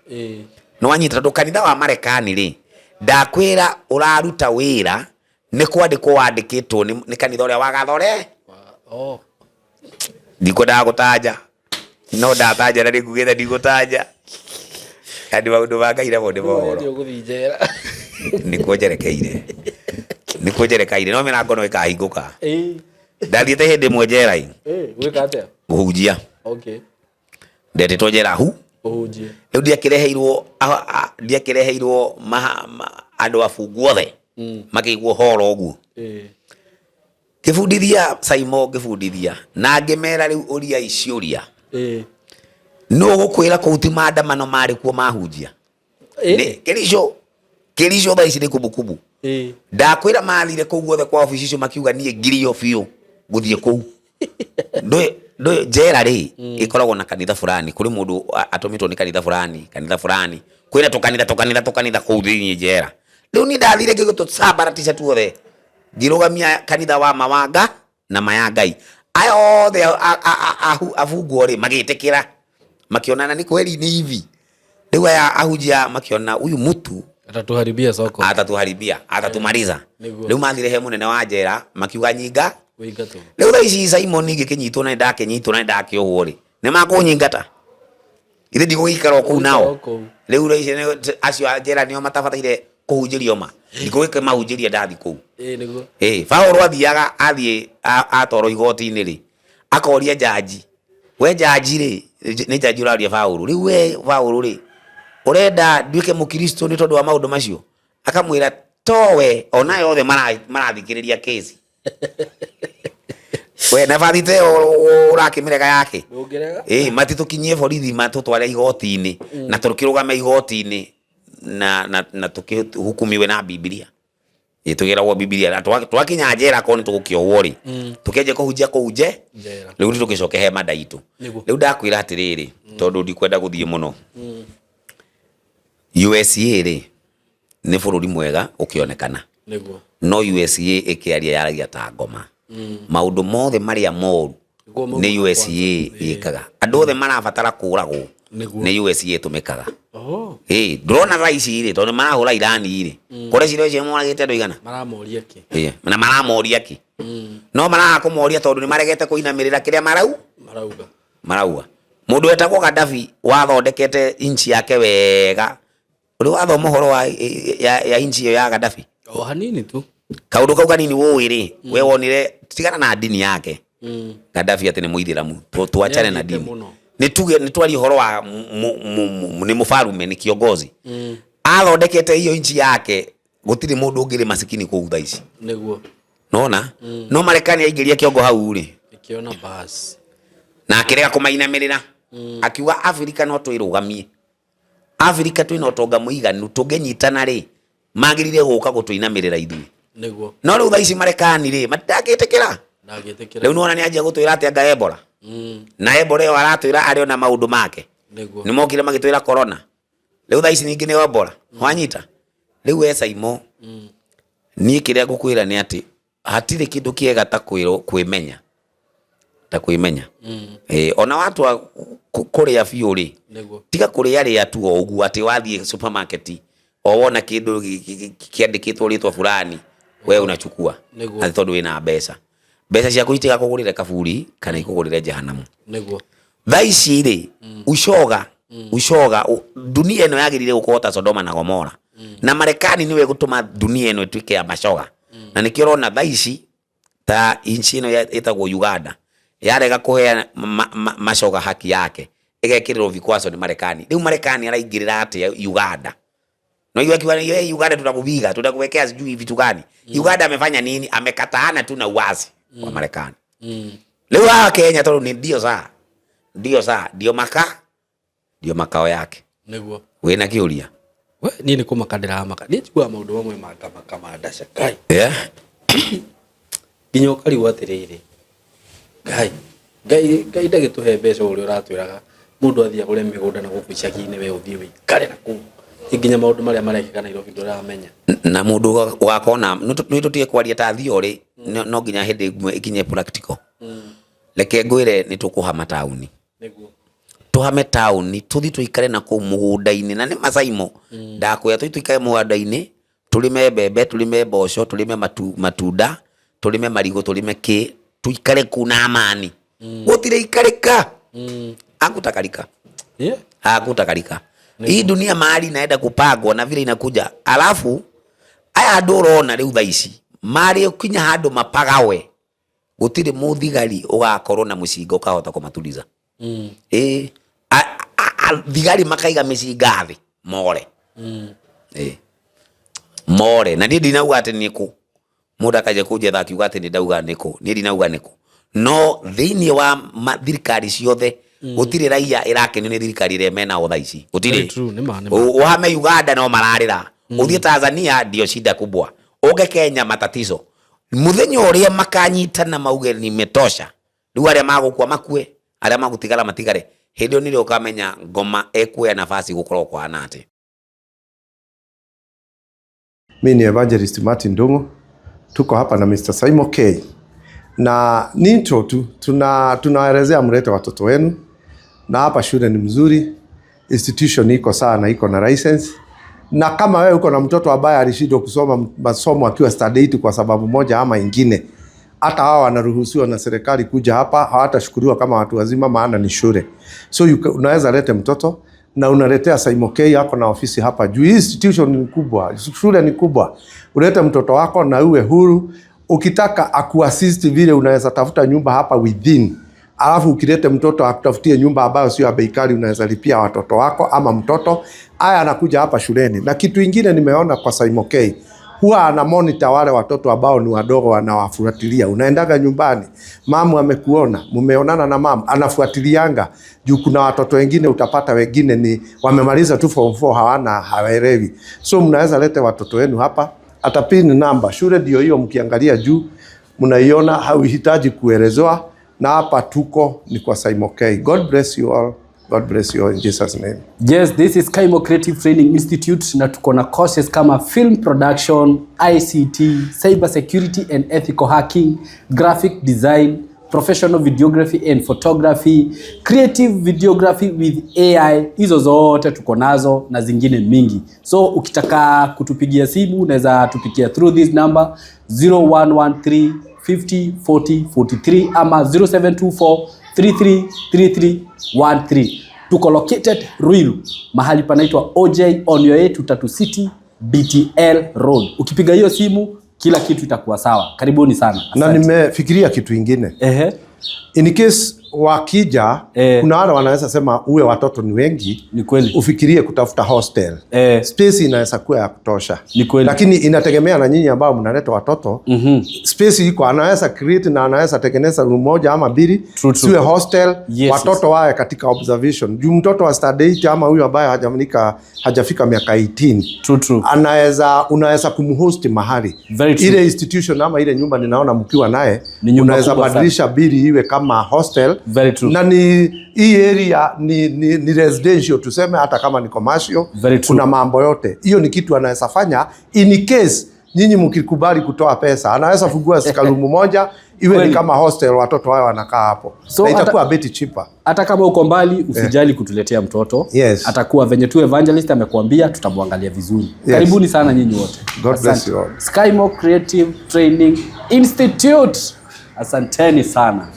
no anyita ndo kanitha wa Marekani ri ndakwira uraruta wira ni kwandikwo wandikitwo ni kanitha uria wagathore ndiko ndagutaja no ndataja na ningugitha ndigutaja kandi maundu ma Ngai namo ndi mohoro nikuo njerekeire no mirango no ikahinguka ndathiete hindi imwe njera-i gwika atia guhunjia ndetitwo njera uhunjie riu ndiakireheirwo andu afungu othe makigwo horo uguo ngibundithia Saimo ngibundithia na ngimera riu uria iciuria no gukwira kuu ti maandamano mari kuo mahunjia Kericho thaici ni kumbukumbu ndakwira mathire kuu guothe kwa ofisi icio makiuga nie ngirio biu guthie kuu ndo jera ri ikoragwo na kanitha fulani kuri mundu atomitwo ni kanitha fulani kwira tukanitha kuu thiini jera riu ni ndathire ngigutu sabaratisha tuothe ngirugamia kanitha wa Mawanga na Mayangai ayo othe afunguo ri magitikira makionana ni kweli ni hivi riu aya ahujia makiona huyu mtu atatuharibia soko atatumaliza riu mathire he munene wa jera makiuga nyinga riu thaici Simon ngikinyitwo na ndakinyitwo na ndakiohwo ri ni makunyingata ithe ndigũgĩikara kuu nao riu acio jera nio matabataire kuhunjirio ma ndikũgĩke mahunjirie ndathi kuu Paulo athiaga atoro igoti-inĩ ri akoria jaji we jaji ri ni jaji ũraria Paulo riu we Paulo ri urenda nduike mukristo ni tondu wa maundu macio akamwira towe onayo othe marathikiriria kesi we na bathite urakimirega yake matitukinyie borithi matutware igoti-ini na turukirugama igoti-ini na tukihukumiwe na Biblia tugiragwo Biblia twakinya jera ko ni tugukiohwo ri tukenje kuhunjia kuhunje riu tugicoke he madaitu riu ndakwira atiriri tondu ndikwenda guthie muno USA ri ni bururi mwega ukionekana no USA ikiaria yaragia ta ngoma maundu mothe maria moru ni USA ikaga andu othe marabatara kuragwo ni USA tumikaga drona raisi ri tondu marahura Irani ri kore ciro cie moragite andu igana maramoria ki na maramoria ki no marakumoria tondu ni maregete kuinamirira kiria marauga mundu etagwo Gaddafi wathondekete inchi yake wega uri wathoma horo wa ya inchi ya Gaddafi hanini tu kaundu kau kanini woi ri we wonire tigana na dini yake Gaddafi ati ni muithiramu tuachane na dini ni twari horo wa ni mufarume ni kiongozi athondekete hiyo inchi yake gutiri mundu ungiri masikini ku thaici niguo nona no Marekani aingiria kiongo hau ri ikiona bas na akirega kumainamirira akiuga Afrika no twirugamie Afrika twina utonga muiganu tungenyitana ri magirire guka gutuinamirira ithui niguo no riu thaici Marekani ri matagitikira riu nona ni anjia gutwira ati anga Ebola na Ebola yo aratwira ari ona maundu make niguo ni mokire magitwira corona riu thaici ningi ni Ebola wanyita riu we Simon ni kiria gukwira ni ati hatire kindu kiega ta kwimenya ona watu kuria biu ri tiga kuria ria tu o ugu ati wathie supermarket o wona kindu kiandikitwo ritwa fulani we unachukua ati tondu wina mbeca cia kuitiga kugurire kaburi kana ikugurire jehanamu thaici ri ushoga dunia ino yagirire gukota Sodoma na Gomora na Marekani niwe gutuma dunia ino itwike ya mashoga na nikirona thaici ta inchi ino itagwo Uganda yarega kuhea mashoga haki yake igekirirwo vikwaso ni Marekani riu Marekani araingirira ati Uganda no iwakiwa ni Uganda tutakuwekea sijui vitu gani Uganda amefanya nini amekataana tu na uasi wa Marekani leo Kenya tondu ni ndio makao yake niguo wina kiuria we nini kumakandira maka ni jua maundu mamwe kama ndasha kai ginyo kali watiriri Ngai ndagituhe mbeca uri uratwiraga mundu athia kure migunda na guku icagi-ini we uthie wikare na ku nginya maundu maria marekeka Nairobi nduramenya na mundu wakona ni tutie kwaria ta thio ri no nginya hindi ikinye practical leke ngwire ni tukuhama tauni niguo tuhame tauni tuthi tuikare na ku mugunda-ini na ni masaimo ndakwya tuikare mugunda-ini tulime mbembe tulime mboco tulime matunda tulime marigo tulime ki tuikare kuna amani gutire ikarika akutakarika hakutakarika hii dunia mahali inaenda kupagwa na vile inakuja alafu aya andu urona riu thaici mari ukinya handu mapagawe gutire muthigari ugakorwo na mucinga ukahota kumatuliza thigari makaiga micinga thi more more na ndinauga ati niku mundu akaje kujetha akiuga ati ndauga niku ndinauga niku no thiini wa thirikari ciothe gutire raia irakenio ni thirikari ire mena o thaici gutire uhame Uganda no mararira uthie Tanzania ndio shida kubwa oge Kenya matatizo muthenya uria makanyitana mauge nimetosha riu aria magukua makue aria magutigara matigare hindi nire ukamenya ngoma ekuya nafasi gukorwo kwa nati. Mimi ni Evangelist Martin Ndungu, tuko hapa na Mr. Simon K. Na nintro tu tunaelezea mlete watoto wenu, na hapa shule ni mzuri, institution iko sana, iko na license. Na kama wewe uko na mtoto ambaye alishindwa kusoma masomo akiwa study 8 kwa sababu moja ama ingine, hata hao wanaruhusiwa na serikali kuja hapa, hawatashukuriwa kama watu wazima, maana ni shule. So unaweza lete mtoto na unaletea Simon K yako na ofisi hapa juu. Institution ni kubwa, shule ni kubwa. Ulete mtoto wako na uwe huru. Ukitaka akuassist vile unaweza tafuta nyumba hapa within. Alafu ukilete mtoto akutafutie nyumba ambayo sio ya bei kali, unaweza lipia watoto wako ama mtoto haya anakuja hapa shuleni. Na kitu kingine nimeona kwa Simon K, huwa ana monitor wale watoto ambao ni wadogo, wanawafuatilia. Unaendaga nyumbani, mama amekuona, mumeonana na mama, anafuatilianga juu kuna watoto wengine utapata wengine ni wamemaliza tu form 4 hawaelewi. So mnaweza lete watoto wenu hapa, atapini namba. Shule ndio hiyo mkiangalia juu mnaiona, hauhitaji kuelezewa, na hapa tuko ni kwa Simon K. God bless you all. God bless you all in Jesus name. Yes, this is Kaimo Creative Training Institute na tuko na courses kama film production, ICT, cyber security and ethical hacking, graphic design, professional videography and photography, creative videography with AI. Hizo zote tuko nazo na zingine mingi. So ukitaka kutupigia simu unaweza tupigia through this number 0113 50 40 43 ama 0724 333313. Tuko located Ruiru, mahali panaitwa OJ on your way to Tatu City BTL Road. Ukipiga hiyo simu kila kitu itakuwa sawa. Karibuni sana. Asante. Na nimefikiria kitu kingine. In case wakija, kuna wale wanaweza sema uwe watoto ni wengi, ni kweli. Ufikirie kutafuta hostel. Space inaweza kuwa ya kutosha. Ni kweli. Lakini inategemea na nyinyi ambao mnaleta watoto. Space iko, anaweza create na anaweza tengeneza room moja ama mbili. Siwe hostel, watoto wawe katika observation. Juu mtoto wa study 8 ama huyo ambaye hajafika miaka 18. Unaweza kumhost mahali. Ile institution ama ile nyumba ninaona mkiwa naye, unaweza badilisha bili iwe kama hostel. Very true. Na hii area ni residential tuseme, hata kama ni commercial. Kuna mambo yote. Hiyo ni kitu anaweza fanya in case nyinyi mkikubali kutoa pesa. Anaweza fungua sikalumu moja iwe ni kama hostel, watoto wao wanakaa hapo. So itakuwa bit cheaper. Hata kama uko mbali usijali kutuletea mtoto. Atakuwa venye tu Evangelist amekuambia, tutamwangalia vizuri. Karibuni sana nyinyi wote. God bless you all. Kaimo Creative Training Institute. Asanteni sana.